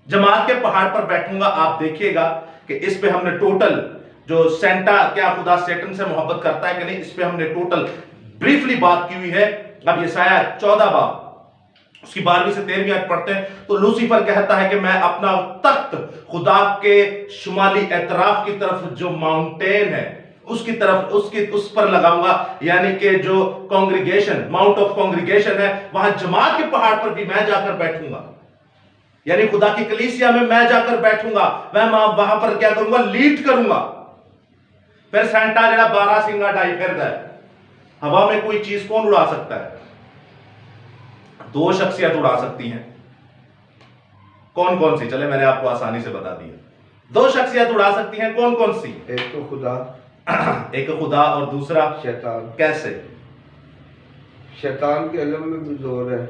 जमात के पहाड़ पर बैठूंगा। आप देखिएगा कि इस पे हमने टोटल जो सेंटा, क्या खुदा सेटन से मोहब्बत करता है कि नहीं, इस पे हमने टोटल ब्रीफली बात की हुई है। अब यशायाह 14 बाब उसकी 12वीं से 13वीं आयत पढ़ते हैं तो लूसीफर कहता है कि मैं अपना तख्त खुदा के शुमाली एतराफ की तरफ जो माउंटेन है उसकी तरफ उस पर लगाऊंगा, यानी कि जो कांग्रीगेशन, माउंट ऑफ कांग्रीगेशन है, वहां जमात के पहाड़ पर भी मैं जाकर बैठूंगा, यानी खुदा की कलीसिया में मैं जाकर बैठूंगा, मैं वहां पर क्या करूंगा? लीड करूंगा। फिर सेंटा जरा 12 सिंगा डाई फिरदा है। हवा में कोई चीज कौन उड़ा सकता है? 2 शख्सियत उड़ा सकती हैं। कौन कौन सी? चले मैंने आपको आसानी से बता दिया। 2 शख्सियत उड़ा सकती हैं, कौन कौन सी? एक तो खुदा, एक खुदा और दूसरा शैतान। कैसे? शैतान के इल्म में भी जोर है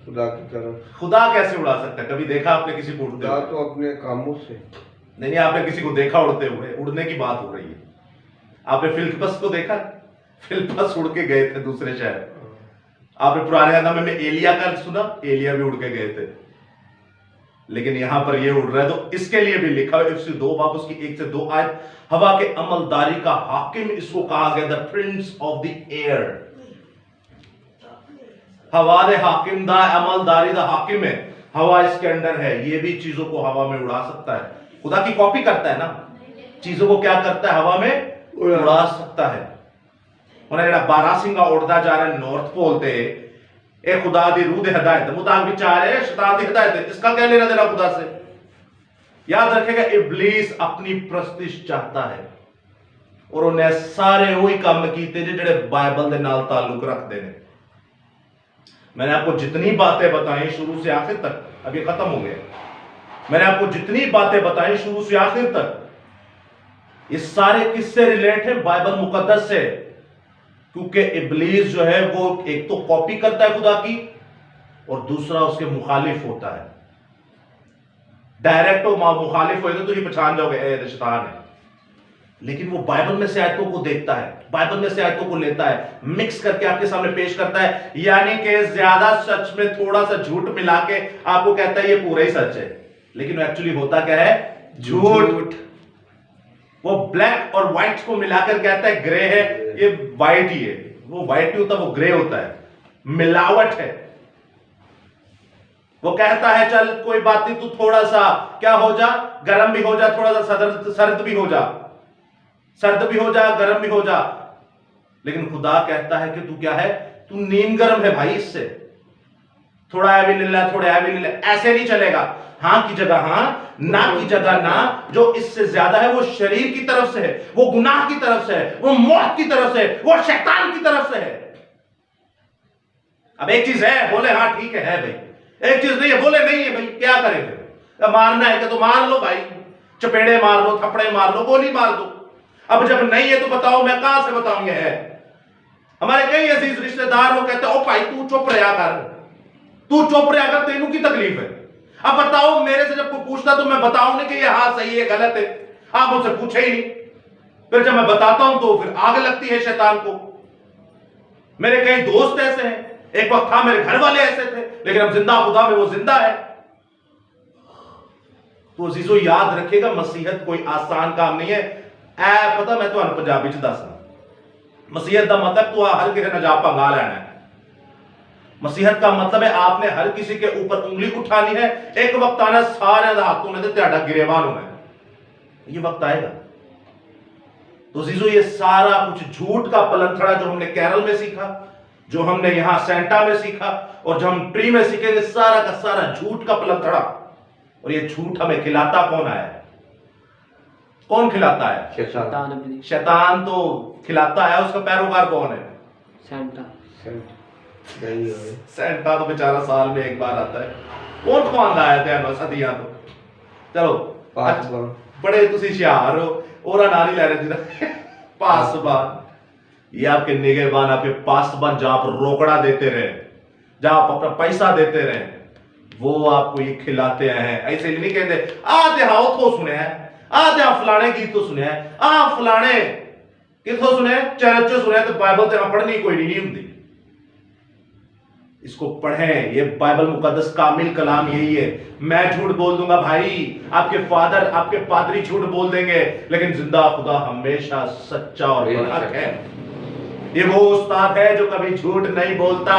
खुदा की तरफ। खुदा कैसे उड़ा सकता है? कभी देखा आपने किसी को उड़ते खुदा हुए? तो अपने कामों से। नहीं, आपने किसी को देखा उड़ते हुए? उड़ने की बात हो रही है। आपने फिलिपस को देखा? फिलिपस उड़ के गए थे दूसरे शहर। आपने पुराने आदम में एलिया का सुना? एलिया भी उड़ के गए थे। लेकिन यहां पर ये उड़ रहा है तो इसके लिए भी लिखा है इफसी 2 बाब उसकी 1 से 2 आयत, हवा के अमलदारी का हाकिम इसको कहा गया, the Prince of the air. हवा दे हाकिम दा अमलदारी दा हाकिम है, हवा इसके अंदर है। ये भी चीजों को हवा में उड़ा सकता है। खुदा की कॉपी करता है ना, चीजों को क्या करता है? हवा में उड़ा सकता है। उन्हें जरा 12 सिंगा उड़ता जा रहा है नॉर्थ पोल ते, ए खुदा दी रूह दे हिदायत मुताबिक विचार है, शैतान दी हिदायत है, इसका क्या लेना देना खुदा से? याद रखेगा इब्लीस अपनी प्रस्तिश चाहता है और उन्हें सारे वही काम कीते जेड़े बाइबल दे नाल ताल्लुक रखते हैं। मैंने आपको जितनी बातें बताई शुरू से आखिर तक, अब ये खत्म हो गया, मैंने आपको जितनी बातें बताई शुरू से आखिर तक, ये सारे किससे रिलेट है? बाइबल मुकद्दस से। क्योंकि इब्लीस जो है वो एक तो कॉपी करता है खुदा की और दूसरा उसके मुखालिफ होता है। डायरेक्ट हो मुखालिफ हो तो तुझे पहचान जाओगे ये शैतान है। लेकिन वो बाइबल में से आयतों को देखता है, बाइबल में से आयतों को लेता है, मिक्स करके आपके सामने पेश करता है, यानी कि ज्यादा सच में थोड़ा सा झूठ मिला के आपको कहता है ये पूरा ही सच है, लेकिन एक्चुअली होता क्या है? झूठ। वो ब्लैक और व्हाइट को मिलाकर कहता है ग्रे है, ये व्हाइट ही है। वो व्हाइट नहीं होता, वो ग्रे होता है, मिलावट है। वो कहता है चल कोई बात नहीं, तू थोड़ा सा क्या हो जा, गर्म भी हो जा, थोड़ा सा सर्द भी हो जा, सर्द भी हो जा, गर्म भी हो जा। लेकिन खुदा कहता है कि तू क्या है? तू नीम गर्म है भाई, इससे थोड़ा है भी ले ला, थोड़ा है भी ले ला, ऐसे नहीं चलेगा। हां की जगह हां, ना की जगह ना। जो इससे ज्यादा है वो शरीर की तरफ से है, वो गुनाह की तरफ से है, वो मौत की तरफ से है, वो शैतान की तरफ से है। अब एक चीज है, बोले हां ठीक है भाई, एक चीज नहीं है, बोले नहीं है भाई, क्या करें फिर? मारना है तो मार लो भाई, चपेड़े मार लो, थप्पड़े मार लो, गोली मार दो। अब जब नहीं है तो बताओ मैं कहां से बताऊं ये है? हमारे कई अजीज रिश्तेदार वो कहते हैं ओ भाई तू चुप रहा कर, तू चुप रहा कर, तेनू की तकलीफ है? अब बताओ, मेरे से जब कोई पूछता तो मैं बताऊं नहीं कि ये हाँ सही है गलत है, आप मुझसे पूछे ही नहीं। फिर जब मैं बताता हूं तो फिर आग लगती है शैतान को। मेरे कई दोस्त ऐसे हैं, एक वक्त था मेरे घर वाले ऐसे थे, लेकिन अब जिंदा खुदा में वो जिंदा है। तो अजीजों याद रखिएगा, मसीहत कोई आसान काम नहीं है। ऐ पता मैं तुम्हें पंजाबी च दसना, मसीहत का मतलब तू हर किसी ने जा पंगा लेना है। मसीहत का मतलब है आपने हर किसी के ऊपर उंगली उठानी है। एक वक्त आना सारे हाथ होने ते तेरा गिरेबान होना है, ये वक्त आएगा। तो अजीजों ये सारा कुछ झूठ का पलंथड़ा जो हमने कैरल में सीखा, जो हमने यहां सेंटा में सीखा और जो हम ट्री में सीखेंगे, सारा का सारा झूठ का पलंथड़ा। और ये झूठ हमें खिलाता कौन है? कौन खिलाता है? शैतान। शैतान तो खिलाता है, उसका पैरोकार कौन है? सेंटा। सेंटा तो बेचारा साल में एक बार आता है, कौन खुआंदा है सदियां तो। चलो बड़े तुसी होशियार हो, और ना नहीं ले रहे जिधर पासबान, ये आपके निगहबान, आपके पासबान जहां पर रोकड़ा देते रहे, जहां आप अपना पैसा देते रहे, वो आपको ये खिलाते हैं। ऐसे नहीं कहते आधे हाउ तो सुने हैं, आधे फलाने गीत तो सुने हैं, फलाने किथों सुने, चर्च सुने, तो बाइबल तो पढ़नी कोई नहीं होती। इसको पढ़ें, ये बाइबल मुकद्दस कामिल कलाम यही है। मैं झूठ बोल दूंगा भाई, आपके फादर आपके पादरी झूठ बोल देंगे, लेकिन जिंदा खुदा हमेशा सच्चा और हक है। ये वो उस्ताद है जो कभी झूठ नहीं बोलता,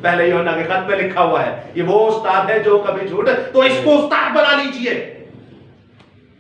पहले यूहन्ना के खत में लिखा हुआ है। ये वो उस्ताद है जो कभी झूठ, तो इसको उस्ताद बना लीजिए।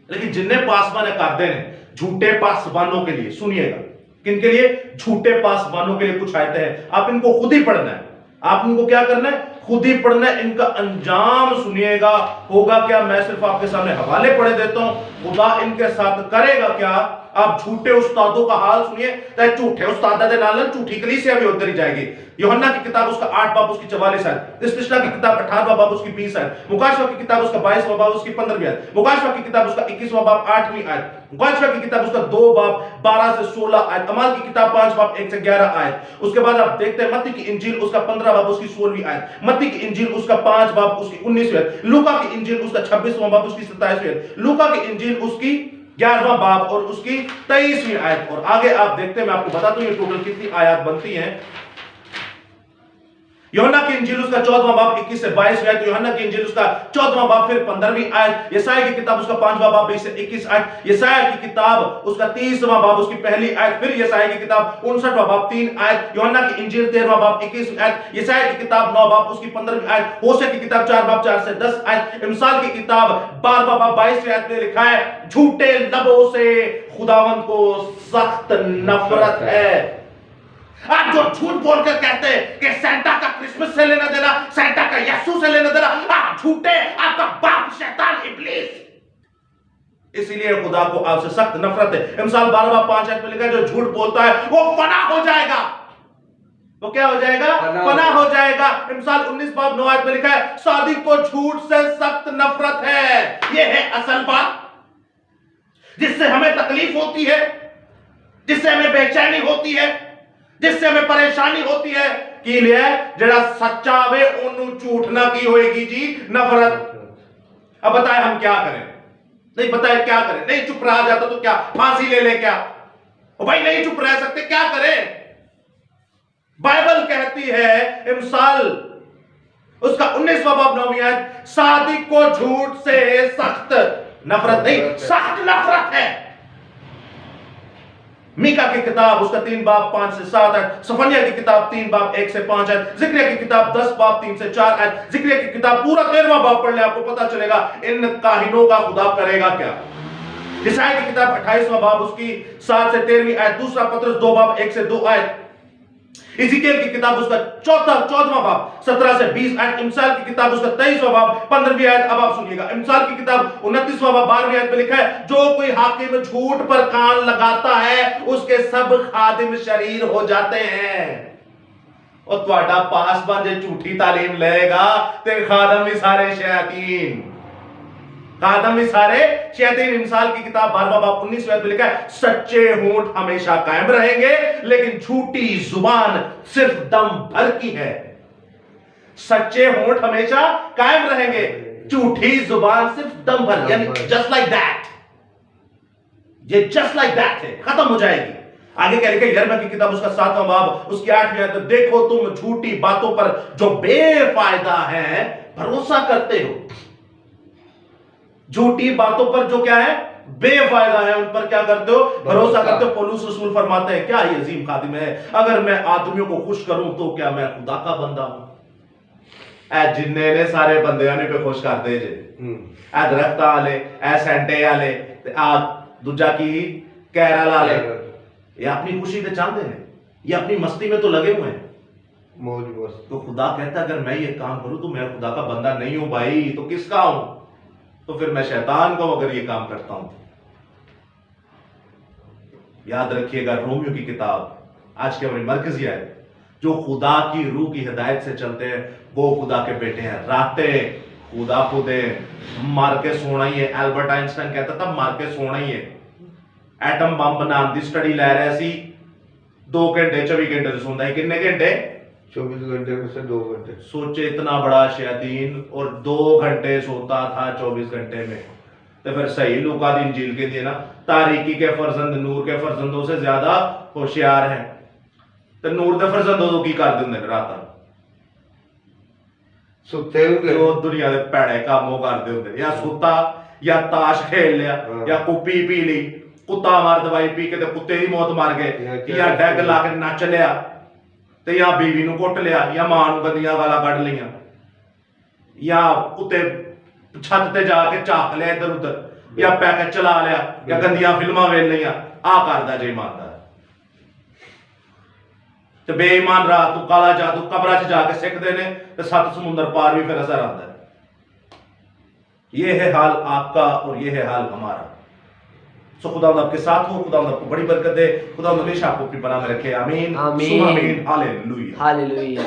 लेकिन जिन्ने पासबान कर देने झूठे पासबानों के लिए, सुनिएगा किनके लिए? झूठे पासबानों के लिए कुछ आयतें हैं, आप इनको खुद ही पढ़ना है। आप इनको क्या करना है? खुद ही पढ़ना है। इनका अंजाम सुनिएगा, होगा क्या? मैं सिर्फ आपके सामने हवाले पढ़े देता हूं, खुदा इनके साथ करेगा क्या? आप झूठे उस्तादों का हाल सुनिए, तो झूठे उस्तादा दे नाल झूठी कलीसिया भी उधर ही जाएगी। यूहन्ना की किताब उसका 8 बाब उसकी 44 आयत, इस्तिशना की किताब 18वां बाब उसकी 20 आयत, मुकाशवा की किताब उसका 22वां बाब उसकी 15वीं आयत, मुकाशवा की किताब उसका 21वां बाब 8वीं आयत, मुकाशवा की किताब उसका 2 बाब 12 से 16 आयत, अमाल की किताब 5 बाब 1 से 11 आयत। उसके बाद आप देखते हैं मत्ती की इंजील उसका 15 बाब उसकी 16वीं आयत, मत्ती की इंजील उसका 5 बाब उसकी 19वीं आयत, लूका की इंजील उसका 26वां बाब उसकी 27वीं आयत, लूका की इंजील उसकी 11वां बाब और उसकी 23वीं आयत। और आगे आप देखते हैं, मैं आपको बता दूं ये टोटल कितनी आयत बनती हैं। यूहन्ना की इंजील उसका 14वां बाब 21 से 22 आयत, यूहन्ना की इंजील उसका 14वां बाब फिर 15वीं आयत, यशायाह की किताब उसका 5वां बाब 20 से 21 आयत, यशायाह की किताब उसका 30वां बाब उसकी पहली आयत, फिर यशायाह की किताब 59वां बाब 3 आयत, यूहन्ना की इंजील 13वां बाब 21 आयत, यशायाह की किताब 9 बाब उसकी 15वीं आयत, होशे की किताब 4 बाब 4 से 10 आयत, इमसाल की किताब 12वां बाब 22 आयत में लिखा है झूठे लबों से खुदावंद को सख्त नफरत है। आप जो झूठ बोलकर कहते हैं कि सेंटा का क्रिसमस से लेना देना, सेंटा का यीशु से लेना देना, आप झूठे, आपका बाप शैतान इब्लीस। इसीलिए खुदा को आपसे सख्त नफरत है। इमसाल 12 बाब 5 आयत में लिखा है जो झूठ बोलता है वो फना हो जाएगा। वो क्या हो जाएगा? फना हो जाएगा। इमसाल 19 बाब 9 आयत में लिखा है सादिक को झूठ से सख्त नफरत है। यह है असल बात जिससे हमें तकलीफ होती है, जिससे हमें बेचैनी होती है, जिससे हमें परेशानी होती है कि लिए जड़ा सच्चा वे ओनू झूठ ना की होएगी जी नफरत। अब बताए हम क्या करें? नहीं बताए क्या करें? नहीं चुप रहा जाता तो क्या फांसी ले ले क्या? ओ भाई नहीं चुप रह सकते, क्या करें? बाइबल कहती है इमसाल उसका 19वां बाब 9वीं आयत, सादिक को झूठ से सख्त नफरत नहीं, सख्त नफरत है। मीका की किताब उसका 3 बाब 5 से 7 आयत, सफन्याह की किताब 3 बाब 1 से 5 आयत, जिक्रिया की किताब 10 बाब 3 से 4 आयत, जिक्रिया की किताब पूरा 13वां बाब पढ़ ले, आपको पता चलेगा इन काहिनों का खुदा करेगा क्या। ईसाया की किताब 28वां बाब उसकी 7 से 13वीं आयत, दूसरा पतरस 2 बाब 1 से 2 आयत, इज़िकियल की किताब उसका 14वां बाब 17 से 20 आयत, इमसाल की किताब उसका 23वां बाब 15वीं आयत। अब आप सुनिएगा, इमसाल की किताब 29वां बाब 12वीं आयत में लिखा है, जो कोई हाकिम झूठ पर कान लगाता है उसके सब खादिम शरीर हो जाते हैं। और ਤੁਹਾਡਾ पासबान जे झूठी तालीम लेगा ते खादम भी सारे शैतान, खादम भी सारे शैतान। इमसाल की किताब 12वां बाब 19वें आयत में लिखा है, सच्चे होंठ हमेशा कायम रहेंगे लेकिन झूठी जुबान सिर्फ दम भर की है। सच्चे होंठ हमेशा कायम रहेंगे, झूठी जुबान सिर्फ दम भर, यानी जस्ट लाइक दैट, ये जस्ट लाइक दैट है, खत्म हो जाएगी। आगे क्या लिखा है, यिर्मयाह की किताब उसका 7वां बाब उसकी 8वीं आयत, देखो तुम झूठी बातों पर जो बेफायदा है भरोसा करते हो। झूठी बातों पर जो क्या है बेफायदा है, उन पर क्या करते हो? भरोसा करते हो। पौलुस रसूल फरमाते हैं, क्या ये अजीम खादिम है, अगर मैं आदमियों को खुश करूं तो क्या मैं खुदा का बंदा हूं? ए जिन्ने ने सारे बंदे आने पे खुश करते जे, ए दरख्त वाले, ए सेंटे वाले, आ दूजा की कैरल वाले, ये अपनी खुशी से चाहते हैं, ये अपनी मस्ती में तो लगे हुए हैं, मौज मस्त। तो खुदा कहता है अगर मैं ये काम करूं तो मैं खुदा का बंदा नहीं हूं भाई, तो किसका हूं? तो फिर मैं शैतान का अगर ये काम करता हूं। याद रखिएगा, रोमियो की किताब आज के हमारी मरकजी है, जो खुदा की रूह की हिदायत से चलते हैं वो खुदा के बेटे हैं। रातें खुदा को दे, मार के सोना ही है। एल्बर्ट आइंस्टाइन कहता था मार के सोना ही है। एटम बम बनाने की स्टडी लै रहे सी, 2 घंटे 24 घंटे से सोता है, कितने घंटे? 24 घंटे में से 2 घंटे। सोचे इतना बड़ा शैतान और 2 घंटे सोता था 24 घंटे में, तो फिर सही लूका दी इंजील के दिए ना, तारीकी के फर्जंद नूर के फर्जंदों से ज्यादा होशियार हैं। तो नूर के फर्जंदों की कर देंगे रात सुते हुए जो दुनिया के भैड़े काम करते होंगे, या सुता या ताश खेल लिया या कुप्पी पी ली, कुत्ता मार दवाई पी के कुत्ते की मौत मार गए, या डैग ला के नच लिया, तो या बीवी नूं कुट लिया, या मां नूं गंदियां गालां कढ लियां, या कुत्ते छत ते जाके झाक लिया इधर उधर, या पैकेट चला लिया, या गंदियां फिल्मां वेख लियां। आ करदा जे ईमानदार ते बेईमान रहा तू काला जादू कब्रां च जाके सिखदे ने ते 7 समुंदर पार भी फिर असर आता है। ये है हाल आपका और ये है हाल हमारा। सो खुदावंद आपके साथ हो, खुदावंद आपको बड़ी बरकत दे, खुदावंद हमेशा आपको अपनी पनाह में रखे। आमीन आमीन। आमीन। Hallelujah hallelujah.